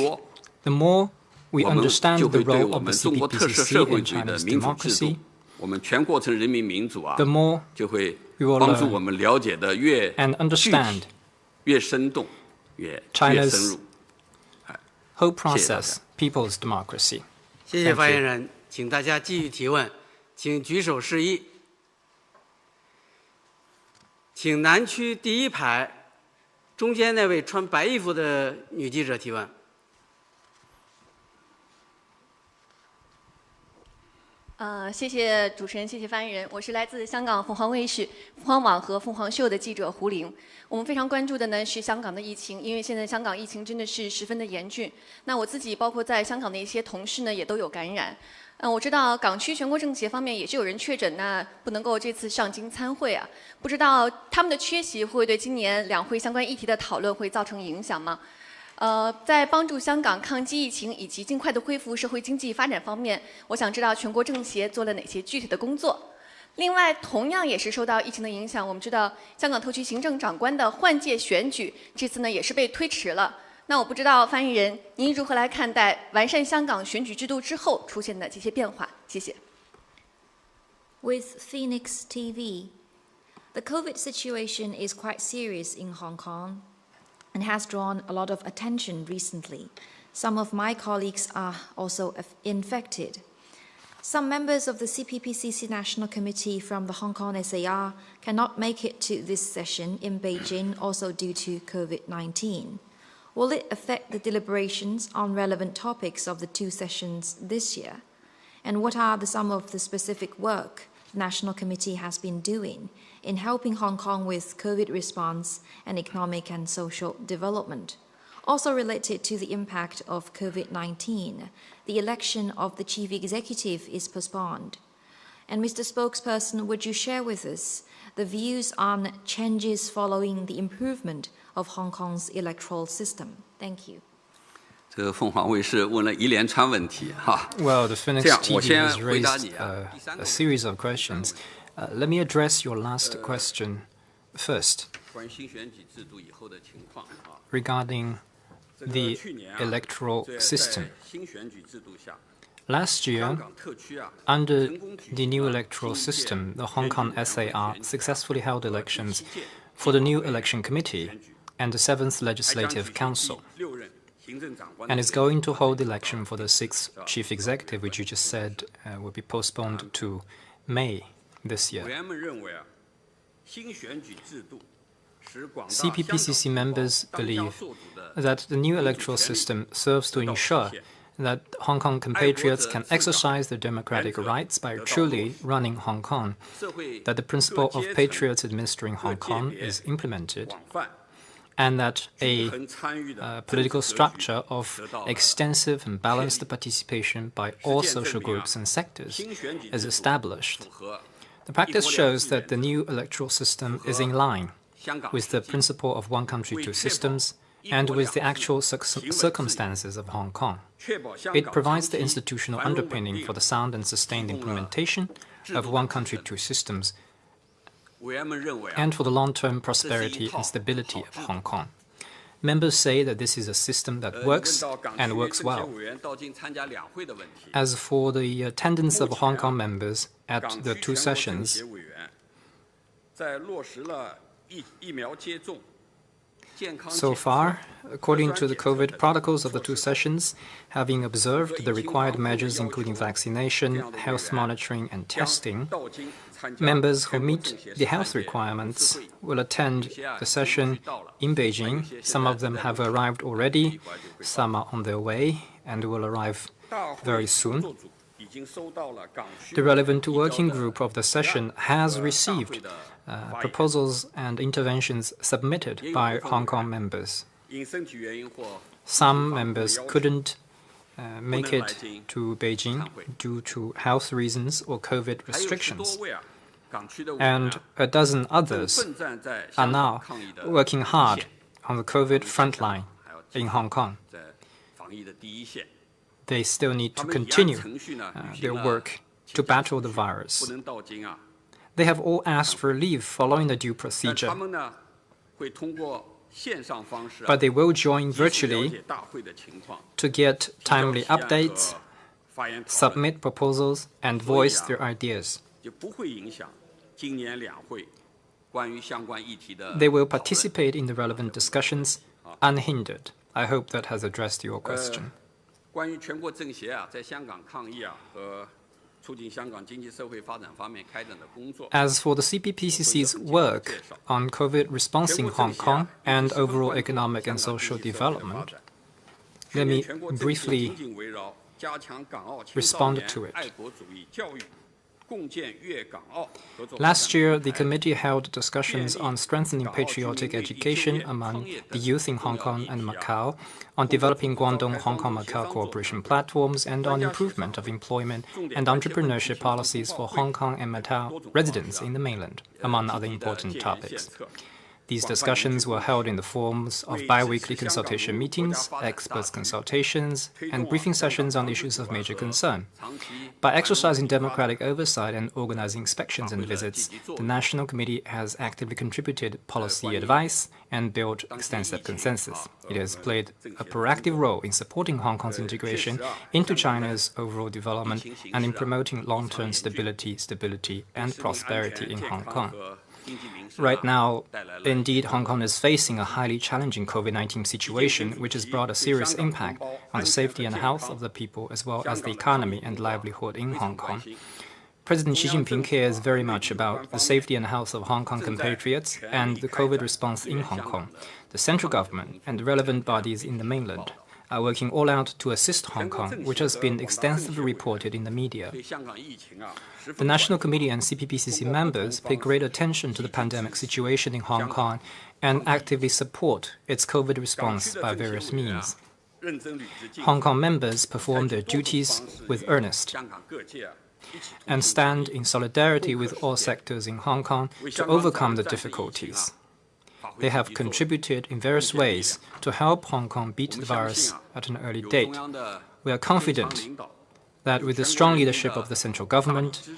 Speaker 2: the more we understand the role of the CPPCC in China's democracy, the more we will learn and understand China's whole process, people's democracy.
Speaker 5: 谢谢发言人，请大家继续提问，请举手示意。请南区第1排中间那位穿白衣服的女记者提问。
Speaker 14: 谢谢主持人，谢谢发言人。我是来自香港凤凰卫视、凤凰网和凤凰秀的记者胡玲。我们非常关注的呢是香港的疫情，因为现在香港疫情真的是十分的严峻。那我自己包括在香港的一些同事呢也都有感染。我知道港区全国政协方面也是有人确诊，那不能够这次上京参会啊。不知道他们的缺席会对今年两会相关议题的讨论会造成影响吗？在帮助香港抗击疫情以及尽快的恢复社会经济发展方面，我想知道全国政协做了哪些具体的工作。另外，同样也是受到疫情的影响，我们知道香港特区行政长官的换届选举这次呢也是被推迟了。那我不知道发言人您如何来看待完善香港选举制度之后出现的这些变化？谢谢。
Speaker 3: With Phoenix TV, the COVID situation is quite serious in Hong Kong and has drawn a lot of attention recently. Some of my colleagues are also infected. Some members of the CPPCC National Committee from the Hong Kong SAR cannot make it to this session in Beijing also due to COVID-19. Will it affect the deliberations on relevant topics of the two sessions this year? And what are some of the specific work the National Committee has been doing in helping Hong Kong with COVID response and economic and social development? Also related to the impact of COVID-19, the election of the chief executive is postponed. And Mr. Spokesperson, would you share with us the views on changes following the improvement of Hong Kong's electoral system? Thank you.
Speaker 7: 这个凤凰卫视问了一连串问题哈。
Speaker 2: Well, the Phoenix TV has raised a series of questions. Let me address your last question first.
Speaker 7: 关于新选举制度以后的情况啊。
Speaker 2: Regarding the electoral system. Last year, under the new electoral system, the Hong Kong SAR successfully held elections for the new election committee and the 7th Legislative Council, and is going to hold election for the 6th chief executive, which you just said will be postponed to May this year. CPPCC members believe that the new electoral system serves to ensure that Hong Kong compatriots can exercise their democratic rights by truly running Hong Kong, that the principle of patriots administering Hong Kong is implemented, and that a political structure of extensive and balanced participation by all social groups and sectors is established. The practice shows that the new electoral system is in line with the principle of one country, two systems, and with the actual circumstances of Hong Kong. It provides the institutional underpinning for the sound and sustained implementation of one country, two systems, and for the long-term prosperity and stability of Hong Kong. Members say that this is a system that works and works well. As for the attendance of Hong Kong members at the two sessions, so far, according to the COVID protocols of the two sessions, having observed the required measures including vaccination, health monitoring and testing, members who meet the health requirements will attend the session in Beijing. Some of them have arrived already, some are on their way and will arrive very soon. The relevant working group of the session has received proposals and interventions submitted by Hong Kong members. Some members couldn't make it to Beijing due to health reasons or COVID restrictions, and a dozen others are now working hard on the COVID frontline in Hong Kong. They still need to continue their work to battle the virus. They have all asked for leave following the due procedure, but they will join virtually to get timely updates, submit proposals, and voice their ideas. They will participate in the relevant discussions unhindered. I hope that has addressed your question. As for the CPPCC's work on COVID response in Hong Kong and overall economic and social development, let me briefly respond to it. Last year, the committee held discussions on strengthening patriotic education among the youth in Hong Kong and Macau, on developing Guangdong-Hong Kong-Macau cooperation platforms, and on improvement of employment and entrepreneurship policies for Hong Kong and Macau residents in the mainland, among other important topics. These discussions were held in the forms of bi-weekly consultation meetings, experts' consultations, and briefing sessions on issues of major concern. By exercising democratic oversight and organizing inspections and visits, the National Committee has actively contributed policy advice and built extensive consensus. It has played a proactive role in supporting Hong Kong's integration into China's overall development and in promoting long-term stability, and prosperity in Hong Kong. Right now, indeed, Hong Kong is facing a highly challenging COVID-19 situation, which has brought a serious impact on the safety and health of the people, as well as the economy and livelihood in Hong Kong. President Xi Jinping cares very much about the safety and health of Hong Kong compatriots and the COVID response in Hong Kong. The central government and the relevant bodies in the mainland are working all out to assist Hong Kong, which has been extensively reported in the media. The National Committee and CPPCC members pay great attention to the pandemic situation in Hong Kong and actively support its COVID response by various means. Hong Kong members perform their duties with earnest and stand in solidarity with all sectors in Hong Kong to overcome the difficulties. They have contributed in various ways to help Hong Kong beat the virus at an early date. We are confident that with the strong leadership of the central government,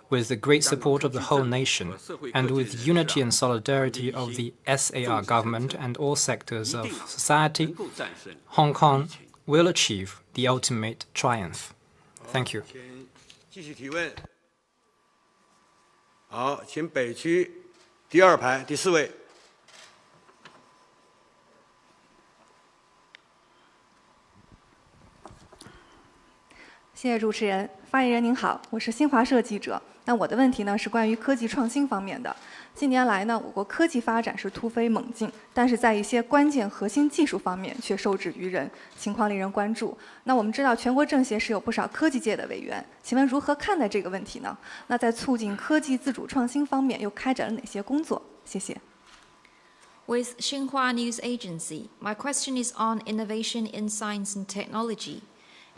Speaker 2: with the great support of the whole nation, and with unity and solidarity of the SAR government and all sectors of society, Hong Kong will achieve the ultimate triumph. Thank you.
Speaker 1: 继续提问。好，请北区第2排第4位。
Speaker 11: 谢谢主持人。发言人您好，我是新华社记者。那我的问题呢是关于科技创新方面的。近年来呢，我国科技发展是突飞猛进，但是在一些关键核心技术方面却受制于人，情况令人关注。那我们知道全国政协是有不少科技界的委员，请问如何看待这个问题呢？那在促进科技自主创新方面又开展了哪些工作？谢谢。
Speaker 3: With Xinhua News Agency, my question is on innovation in science and technology.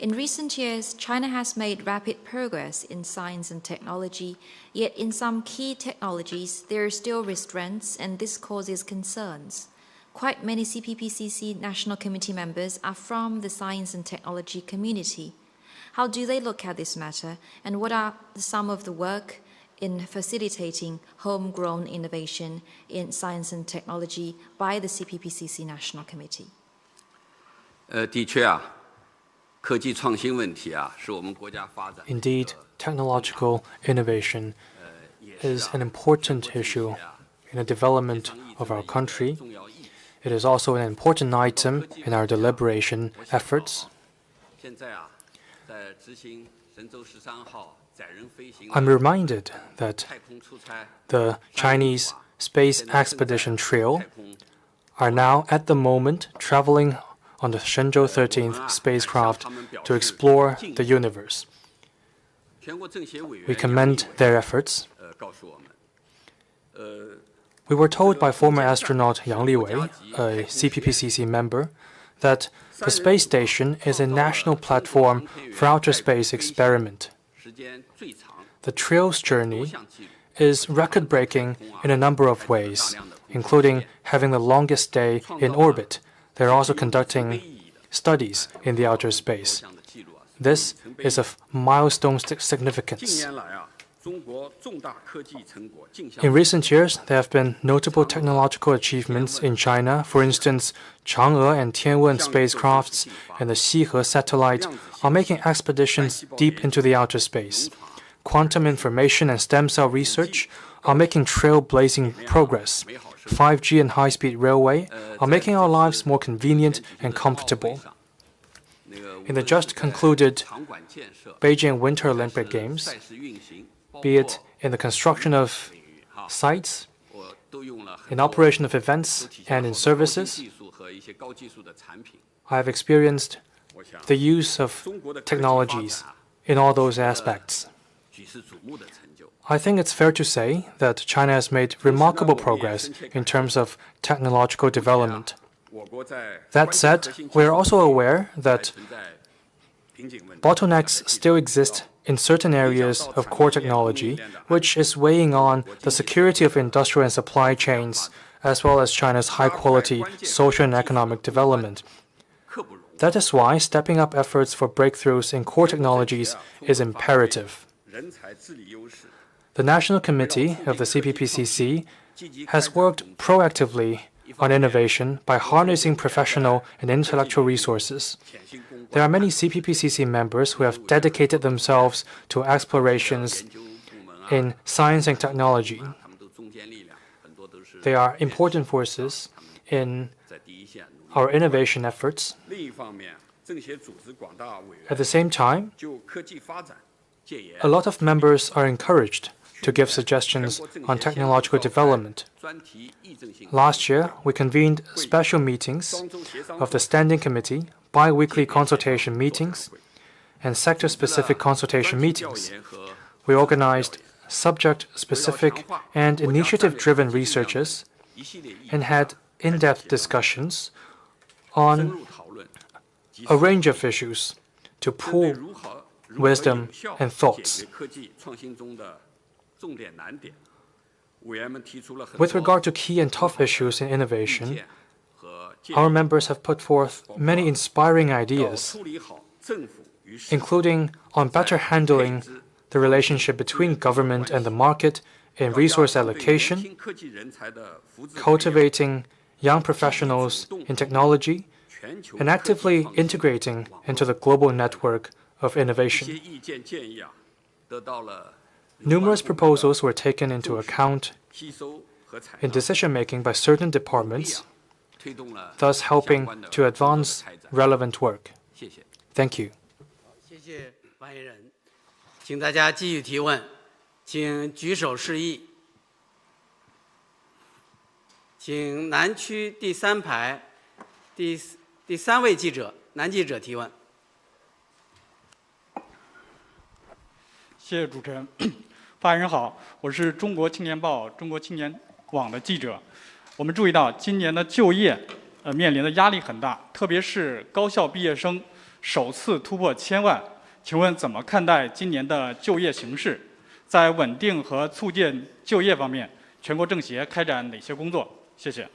Speaker 3: In recent years, China has made rapid progress in science and technology, yet in some key technologies, there are still restraints, and this causes concerns. Quite many CPPCC National Committee members are from the science and technology community. How do they look at this matter, and what are some of the work in facilitating homegrown innovation in science and technology by the CPPCC National Committee?
Speaker 7: 的确啊。 科技创新问题啊，是我们国家发展。
Speaker 4: Indeed, technological innovation is an important issue in the development of our country. It is also an important item in our deliberation efforts. I'm reminded that the Chinese space expedition trio are now at the moment traveling on the Shenzhou 13th spacecraft to explore the universe. We commend their efforts. We were told by former astronaut Yang Liwei, a CPPCC member, that the space station is a national platform for outer space experiment. The trio's journey is record-breaking in a number of ways, including having the longest stay in orbit. They're also conducting studies in the outer space. This is of milestone significance. In recent years, there have been notable technological achievements in China. For instance, Chang'e and Tianwen spacecrafts and the Xihe satellite are making expeditions deep into the outer space. Quantum information and stem cell research are making trailblazing progress. 5G and high-speed railway are making our lives more convenient and comfortable. In the just concluded Beijing Winter Olympic Games, be it in the construction of sites, in operation of events, and in services, I have experienced the use of technologies in all those aspects. I think it's fair to say that China has made remarkable progress in terms of technological development. That said, we are also aware that bottlenecks still exist in certain areas of core technology, which is weighing on the security of industrial and supply chains as well as China's high-quality social and economic development. That is why stepping up efforts for breakthroughs in core technologies is imperative. The National Committee of the CPPCC has worked proactively on innovation by harnessing professional and intellectual resources. There are many CPPCC members who have dedicated themselves to explorations in science and technology. They are important forces in our innovation efforts. At the same time, a lot of members are encouraged to give suggestions on technological development. Last year, we convened special meetings of the Standing Committee, bi-weekly consultation meetings, and sector-specific consultation meetings. We organized subject-specific and initiative-driven researches and had in-depth discussions on a range of issues to pool wisdom and thoughts. With regard to key and tough issues in innovation, our members have put forth many inspiring ideas, including on better handling the relationship between government and the market in resource allocation, cultivating young professionals in technology, and actively integrating into the global network of innovation. Numerous proposals were taken into account in decision-making by certain departments, thus helping to advance relevant work. Thank you.
Speaker 5: 谢谢发言人，请大家继续提问，请举手示意。请南区第3排第3位记者，男记者提问。
Speaker 15: 谢谢主持人。发言人好，我是中国青年报、中国青年网的记者。我们注意到今年的就业面临的压力很大，特别是高校毕业生首次突破1000万。请问怎么看待今年的就业形势？在稳定和促进就业方面，全国政协开展哪些工作？谢谢。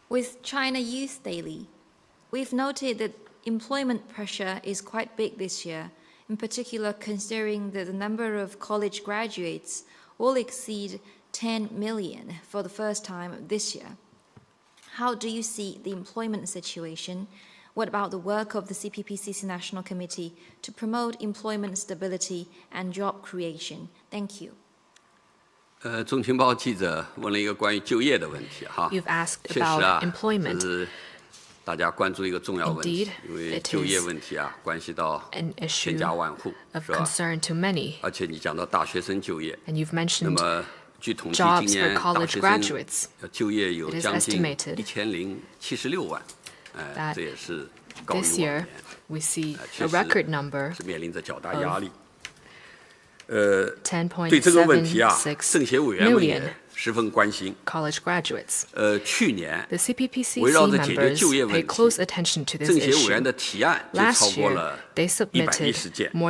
Speaker 3: With China Youth Daily, we've noted that employment pressure is quite big this year, in particular considering that the number of college graduates will exceed 10 million for the first time this year. How do you see the employment situation? What about the work of the CPPCC National Committee to promote employment stability and job creation? Thank you.
Speaker 7: 中青报记者问了一个关于就业的问题哈。
Speaker 8: You've asked about employment.
Speaker 7: 这是大家关注一个重要问题，因为就业问题啊，关系到千家万户，是吧？而且你讲到大学生就业，那么据统计，今年大学生就业有将近1076万，这也是高于往年，确实是面临着较大压力。对这个问题啊，政协委员们也十分关心。去年围绕着解决就业问题，政协委员的提案就超过了110件，包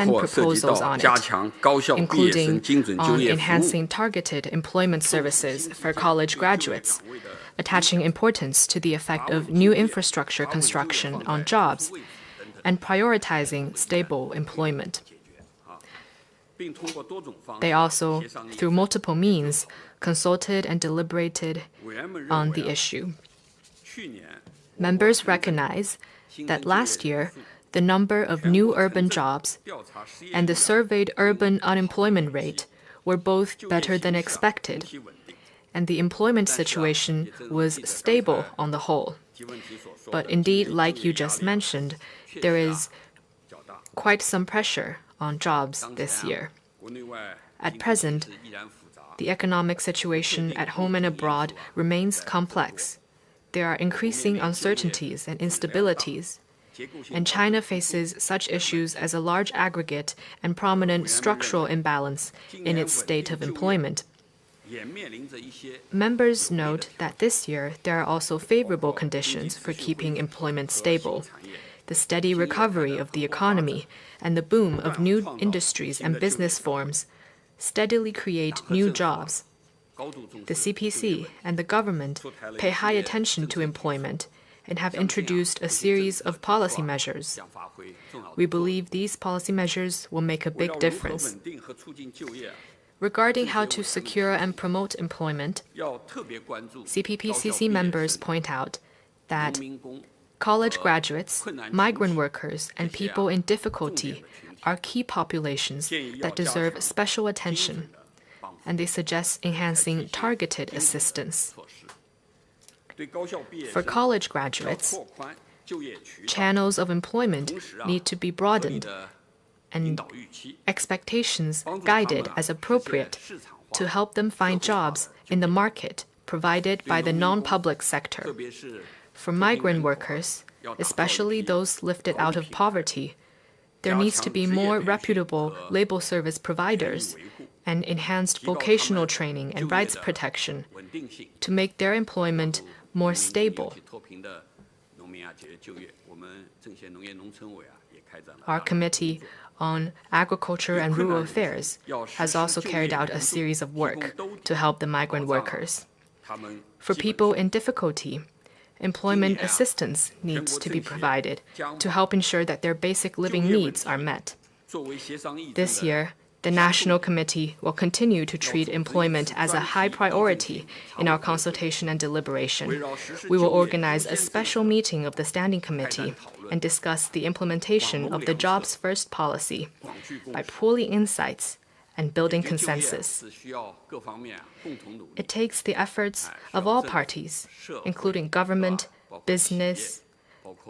Speaker 7: 括涉及到加强高校毕业生精准就业服务。
Speaker 8: attaching importance to the effect of new infrastructure construction on jobs, and prioritizing stable employment. They also, through multiple means, consulted and deliberated on the issue. Members recognize that last year, the number of new urban jobs and the surveyed urban unemployment rate were both better than expected, and the employment situation was stable on the whole. But indeed, like you just mentioned, there is quite some pressure on jobs this year. At present, the economic situation at home and abroad remains complex. There are increasing uncertainties and instabilities, and China faces such issues as a large aggregate and prominent structural imbalance in its state of employment. Members note that this year there are also favorable conditions for keeping employment stable. The steady recovery of the economy and the boom of new industries and business forms steadily create new jobs. The CPC and the government pay high attention to employment and have introduced a series of policy measures. We believe these policy measures will make a big difference. Regarding how to secure and promote employment, CPPCC members point out that college graduates, migrant workers, and people in difficulty are key populations that deserve special attention, and they suggest enhancing targeted assistance. For college graduates, channels of employment need to be broadened and expectations guided as appropriate to help them find jobs in the market provided by the non-public sector. For migrant workers, especially those lifted out of poverty, there needs to be more reputable labor service providers and enhanced vocational training and rights protection to make their employment more stable. Our Committee on Agriculture and Rural Affairs has also carried out a series of work to help the migrant workers. For people in difficulty, employment assistance needs to be provided to help ensure that their basic living needs are met. This year, the National Committee will continue to treat employment as a high priority in our consultation and deliberation. We will organize a special meeting of the Standing Committee and discuss the implementation of the Jobs First policy by pooling insights and building consensus. It takes the efforts of all parties, including government, business,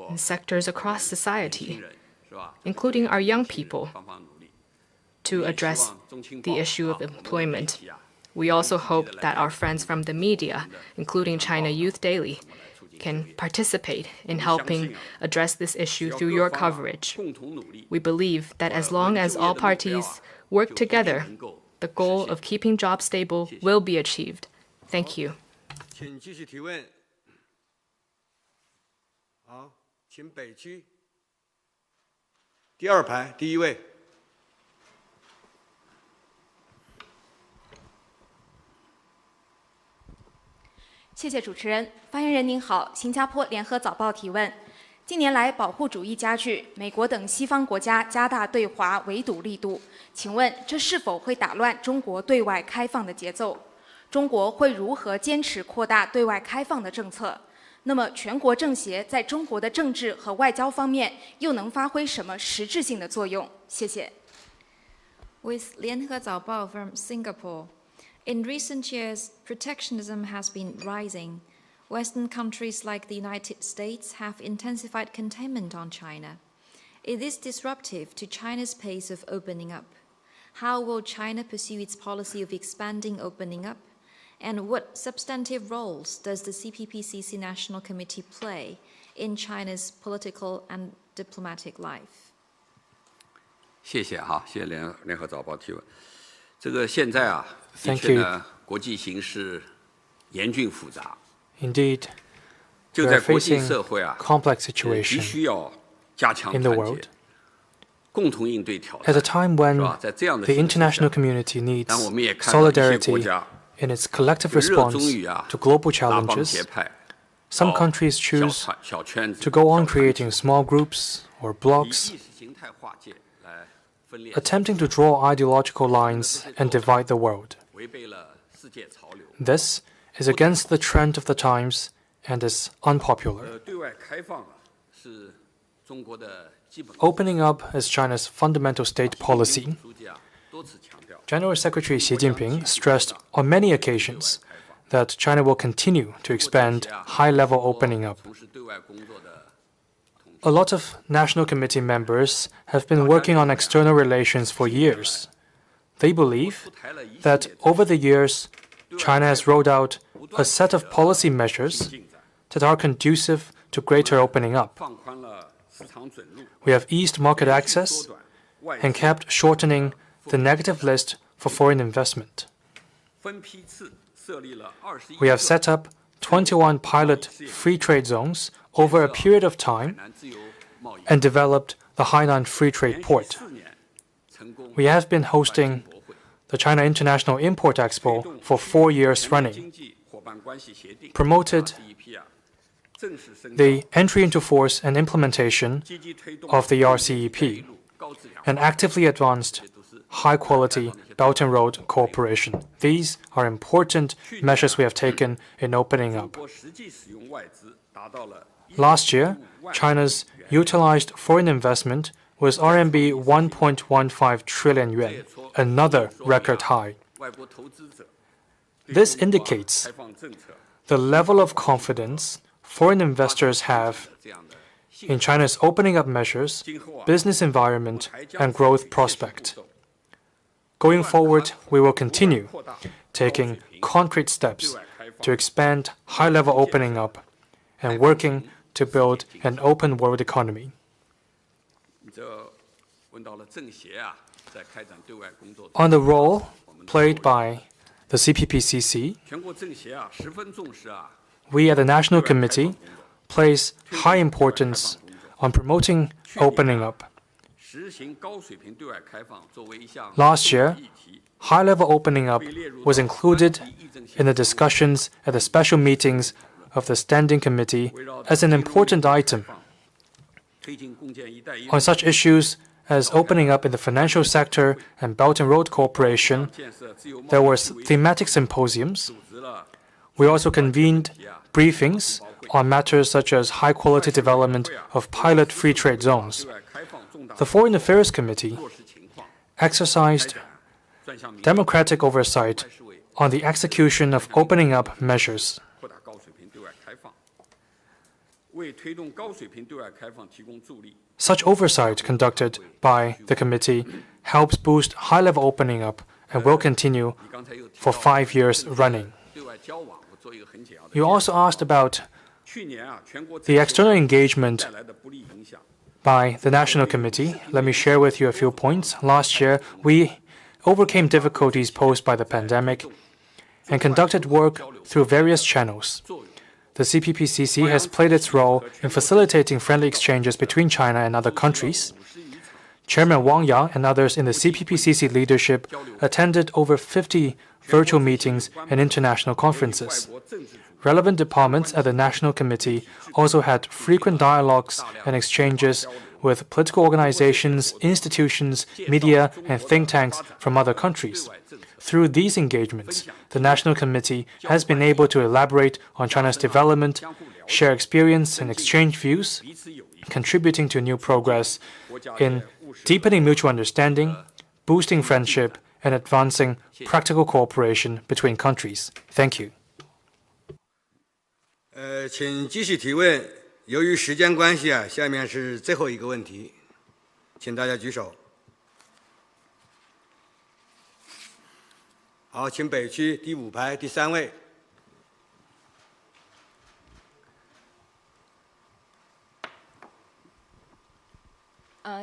Speaker 8: and sectors across society, including our young people, to address the issue of employment. We also hope that our friends from the media, including China Youth Daily, can participate in helping address this issue through your coverage. We believe that as long as all parties work together, the goal of keeping jobs stable will be achieved. Thank you.
Speaker 1: 请继续提问。好，请北区第二排第一位。
Speaker 16: 谢谢主持人。发言人您好，新加坡联合早报提问：近年来，保护主义加剧，美国等西方国家加大对华围堵力度，请问这是否会打乱中国对外开放的节奏？中国会如何坚持扩大对外开放的政策？那么，全国政协在中国的政治和外交方面又能发挥什么实质性的作用？谢谢。
Speaker 3: With 联合早报 from Singapore. In recent years, protectionism has been rising. Western countries like the United States have intensified containment on China. It is disruptive to China's pace of opening up. How will China pursue its policy of expanding opening up? And what substantive roles does the CPPCC National Committee play in China's political and diplomatic life?
Speaker 7: 谢谢哈，谢谢联合早报提问。这个现在啊，的确呢，国际形势严峻复杂。
Speaker 4: Indeed,
Speaker 7: 就在国际社会啊，
Speaker 4: complex situation
Speaker 7: 必须要加强团结，共同应对挑战。
Speaker 4: At a time when the international community needs solidarity in its collective response to global challenges, some countries choose to go on creating small groups or blocs, attempting to draw ideological lines and divide the world. This is against the trend of the times and is unpopular. Opening up is China's fundamental state policy. General Secretary Xi Jinping stressed on many occasions that China will continue to expand high-level opening up. A lot of National Committee members have been working on external relations for years. They believe that over the years, China has rolled out a set of policy measures that are conducive to greater opening up. We have eased market access and kept shortening the negative list for foreign investment. We have set up 21 pilot free trade zones over a period of time and developed the Hainan Free Trade Port. We have been hosting the China International Import-Expo for 4 years running, promoted the entry into force and implementation of the RCEP, and actively advanced high-quality Belt and Road cooperation. These are important measures we have taken in opening up. Last year, China's utilized foreign investment was RMB 1.15 trillion yuan, another record high. This indicates the level of confidence foreign investors have in China's opening up measures, business environment, and growth prospect. Going forward, we will continue taking concrete steps to expand high-level opening up and working to build an open world economy. On the role played by the CPPCC, we at the National Committee place high importance on promoting opening up. Last year, high-level opening up was included in the discussions at the special meetings of the Standing Committee as an important item. On such issues as opening up in the financial sector and Belt and Road cooperation, there were thematic symposiums. We also convened briefings on matters such as high-quality development of pilot free trade zones. The Foreign Affairs Committee exercised democratic oversight on the execution of opening up measures. Such oversight conducted by the committee helps boost high-level opening up and will continue for 5 years running. You also asked about the external engagement by the National Committee. Let me share with you a few points. Last year, we overcame difficulties posed by the pandemic and conducted work through various channels. The CPPCC has played its role in facilitating friendly exchanges between China and other countries. Chairman Wang Yang and others in the CPPCC leadership attended over 50 virtual meetings and international conferences. Relevant departments at the National Committee also had frequent dialogues and exchanges with political organizations, institutions, media, and think tanks from other countries. Through these engagements, the National Committee has been able to elaborate on China's development, share experience, and exchange views, contributing to new progress in deepening mutual understanding, boosting friendship, and advancing practical cooperation between countries. Thank you.
Speaker 1: 请继续提问。由于时间关系啊，下面是最后一个问题，请大家举手。好，请北区第5排第3位。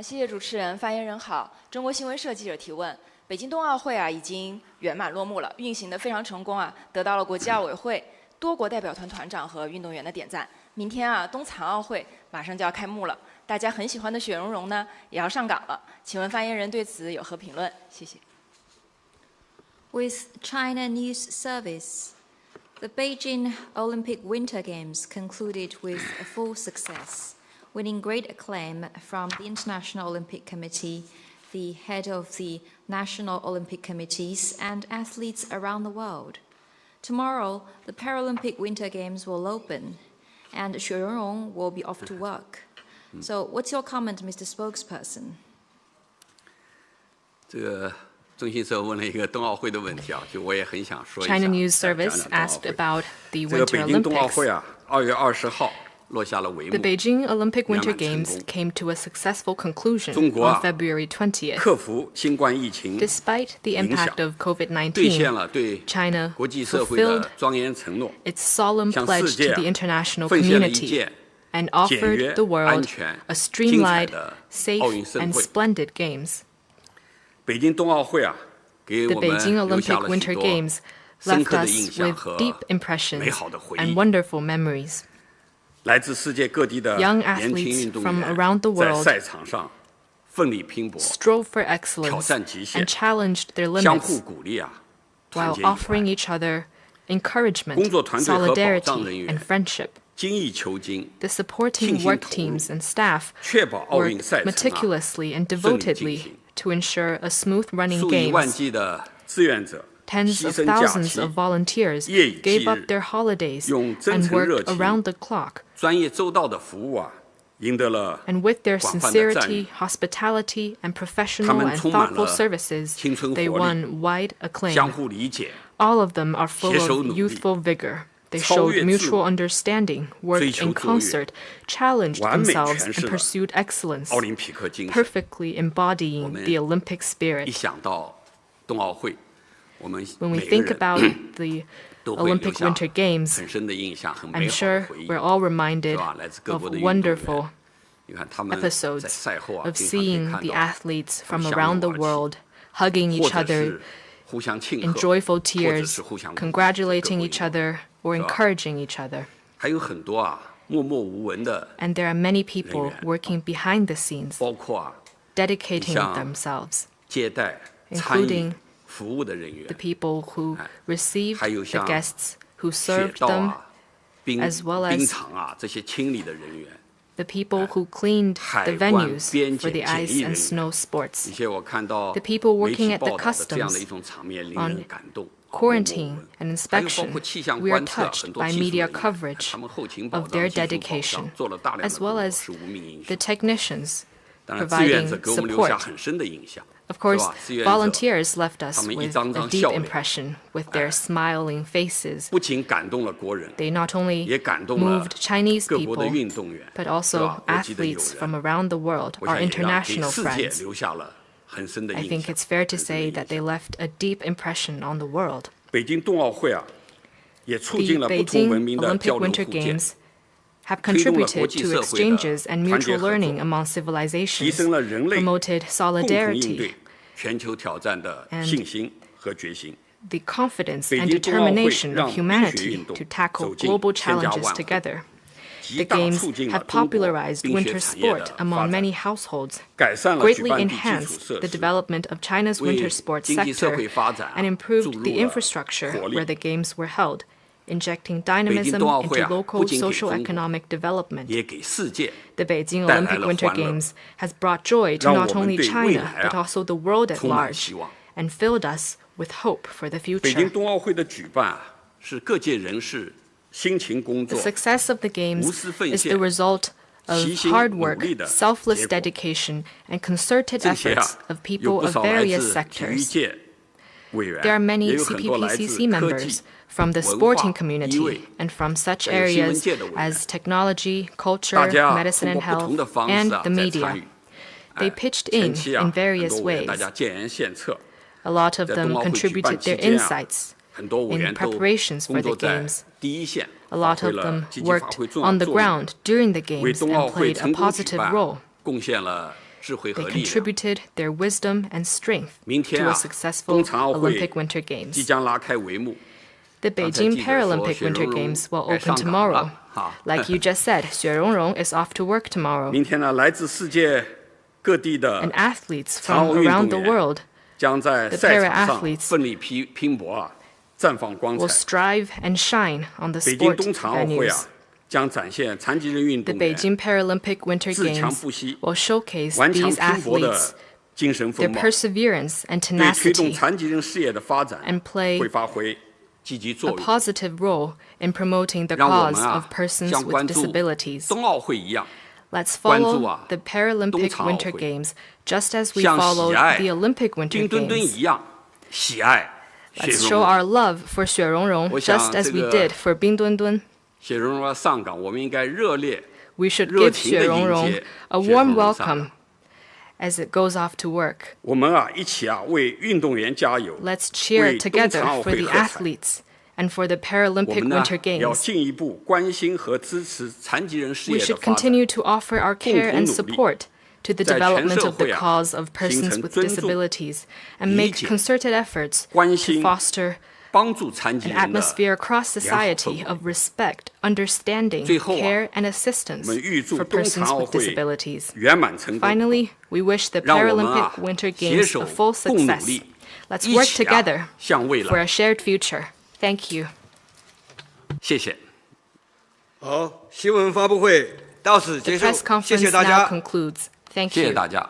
Speaker 11: 谢谢主持人，发言人好。中国新闻社记者提问：北京冬奥会已经圆满落幕了，运行得非常成功得到了国际奥委会多国代表团团长和运动员的点赞。明天冬残奥会马上就要开幕了，大家很喜欢的雪容融呢也要上岗了。请问发言人对此有何评论？谢谢。
Speaker 3: With China News Service, the Beijing Olympic Winter Games concluded with a full success, winning great acclaim from the International Olympic Committee, the head of the National Olympic Committees, and athletes around the world. Tomorrow, the Paralympic Winter Games will open, and Xue Rongrong will be off to work. So, what's your comment, Mr. Spokesperson?
Speaker 7: 这个中新社问了一个冬奥会的问题就我也很想说一下。
Speaker 8: China News Service asked about the
Speaker 7: 这个
Speaker 8: Winter
Speaker 7: 北京冬奥
Speaker 8: Olympics.
Speaker 7: 会2月20号落下了帷幕。
Speaker 8: The Beijing Olympic Winter Games came to a successful conclusion on February 20th.
Speaker 7: 克服新冠疫情
Speaker 8: Despite the impact of
Speaker 7: 兑现了
Speaker 8: COVID-19,
Speaker 7: 对
Speaker 8: China
Speaker 7: 国际社会的
Speaker 8: fulfilled
Speaker 7: 庄严承诺，
Speaker 8: its solemn
Speaker 7: 向
Speaker 8: pledge
Speaker 7: 世界
Speaker 8: to the international
Speaker 7: 奉献了一
Speaker 8: community
Speaker 7: 届
Speaker 8: and
Speaker 7: 简约
Speaker 8: offered the、
Speaker 7: 安
Speaker 8: world
Speaker 7: 全、
Speaker 8: a
Speaker 7: 精彩
Speaker 8: streamlined,
Speaker 7: 的
Speaker 8: safe,
Speaker 7: 奥运盛
Speaker 8: and
Speaker 7: 会。
Speaker 8: splendid games.
Speaker 7: 北京冬奥会给
Speaker 8: The
Speaker 7: 我们
Speaker 8: Beijing
Speaker 7: 留下
Speaker 8: Olympic
Speaker 7: 了许
Speaker 8: Winter
Speaker 7: 多
Speaker 8: Games
Speaker 7: 深
Speaker 8: left
Speaker 7: 刻的
Speaker 8: us
Speaker 7: 印象
Speaker 8: with
Speaker 7: 和
Speaker 8: deep
Speaker 7: 美
Speaker 8: impressions
Speaker 7: 好的回
Speaker 8: and
Speaker 7: 忆。
Speaker 8: wonderful memories.
Speaker 7: 来自世界各地的
Speaker 8: Young
Speaker 7: 年轻
Speaker 8: athletes
Speaker 7: 运动
Speaker 8: from
Speaker 7: 员
Speaker 8: around the
Speaker 7: 在
Speaker 8: world
Speaker 7: 赛场上
Speaker 8: strove for excellence and challenged their limits while offering each other encouragement, solidarity, and friendship. The supporting work teams and staff worked meticulously and devotedly to ensure a smooth running games. Tens of thousands of volunteers gave up their holidays and worked around the clock. And with their sincerity, hospitality, and professional and thoughtful services, they won wide acclaim. All of them are full of youthful vigor. They showed mutual understanding, worked in concert, challenged themselves, and pursued excellence, perfectly embodying the Olympic spirit. When we think about the Olympic Winter Games, I'm sure we're all reminded of wonderful episodes of seeing the athletes from around the world hugging each other in joyful tears, congratulating each other or encouraging each other. And there are many people working behind the scenes, dedicating themselves, including the people who received the guests, who served them, as well as the people who cleaned the venues for the ice and snow sports, the people working at the customs on quarantine and inspection. We are touched by media coverage of their dedication, as well as the technicians providing support. Of course, volunteers left us with a deep impression with their smiling faces. They not only moved Chinese people, but also athletes from around the world, our international friends. I think it's fair to say that they left a deep impression on the world. The Beijing Olympic Winter Games have contributed to exchanges and mutual learning among civilizations, promoted solidarity, and the confidence and determination of humanity to tackle global challenges together. The Games have popularized winter sport among many households, greatly enhanced the development of China's winter sports sector, and improved the infrastructure where the Games were held, injecting dynamism into local socio-economic development. The Beijing Olympic Winter Games has brought joy to not only China, but also the world at large, and filled us with hope for the future. The success of the Games is the result of hard work, selfless dedication, and concerted efforts of people of various sectors. There are many CPPCC members from the sporting community and from such areas as technology, culture, medicine and health, and the media. They pitched in various ways. A lot of them contributed their insights in preparations for the Games. A lot of them worked on the ground during the Games and played a positive role. They contributed their wisdom and strength to a successful Olympic Winter Games. The Beijing Paralympic Winter Games will open tomorrow. Like you just said, Xue Rongrong is off to work tomorrow. And athletes from around the world, the para-athletes, will strive and shine on the sport venues. The Beijing Paralympic Winter Games will showcase these athletes, their perseverance and tenacity, and play a positive role in promoting the cause of persons with disabilities. Let's follow the Paralympic Winter Games just as we followed the Olympic Winter Games. Let's show our love for Xue Rongrong just as we did for Bing Dundun. We should give Xue Rongrong a warm welcome as it goes off to work. Let's cheer together for the athletes and for the Paralympic Winter Games. We should continue to offer our care and support to the development of the cause of persons with disabilities and make concerted efforts to foster an atmosphere across society of respect, understanding, care, and assistance for persons with disabilities. Finally, we wish the Paralympic Winter Games a full success. Let's work together for a shared future. Thank you.
Speaker 7: 谢谢。
Speaker 1: 好，新闻发布会到此结束，谢谢大家。
Speaker 8: Concludes. Thank you.
Speaker 7: 谢谢大家。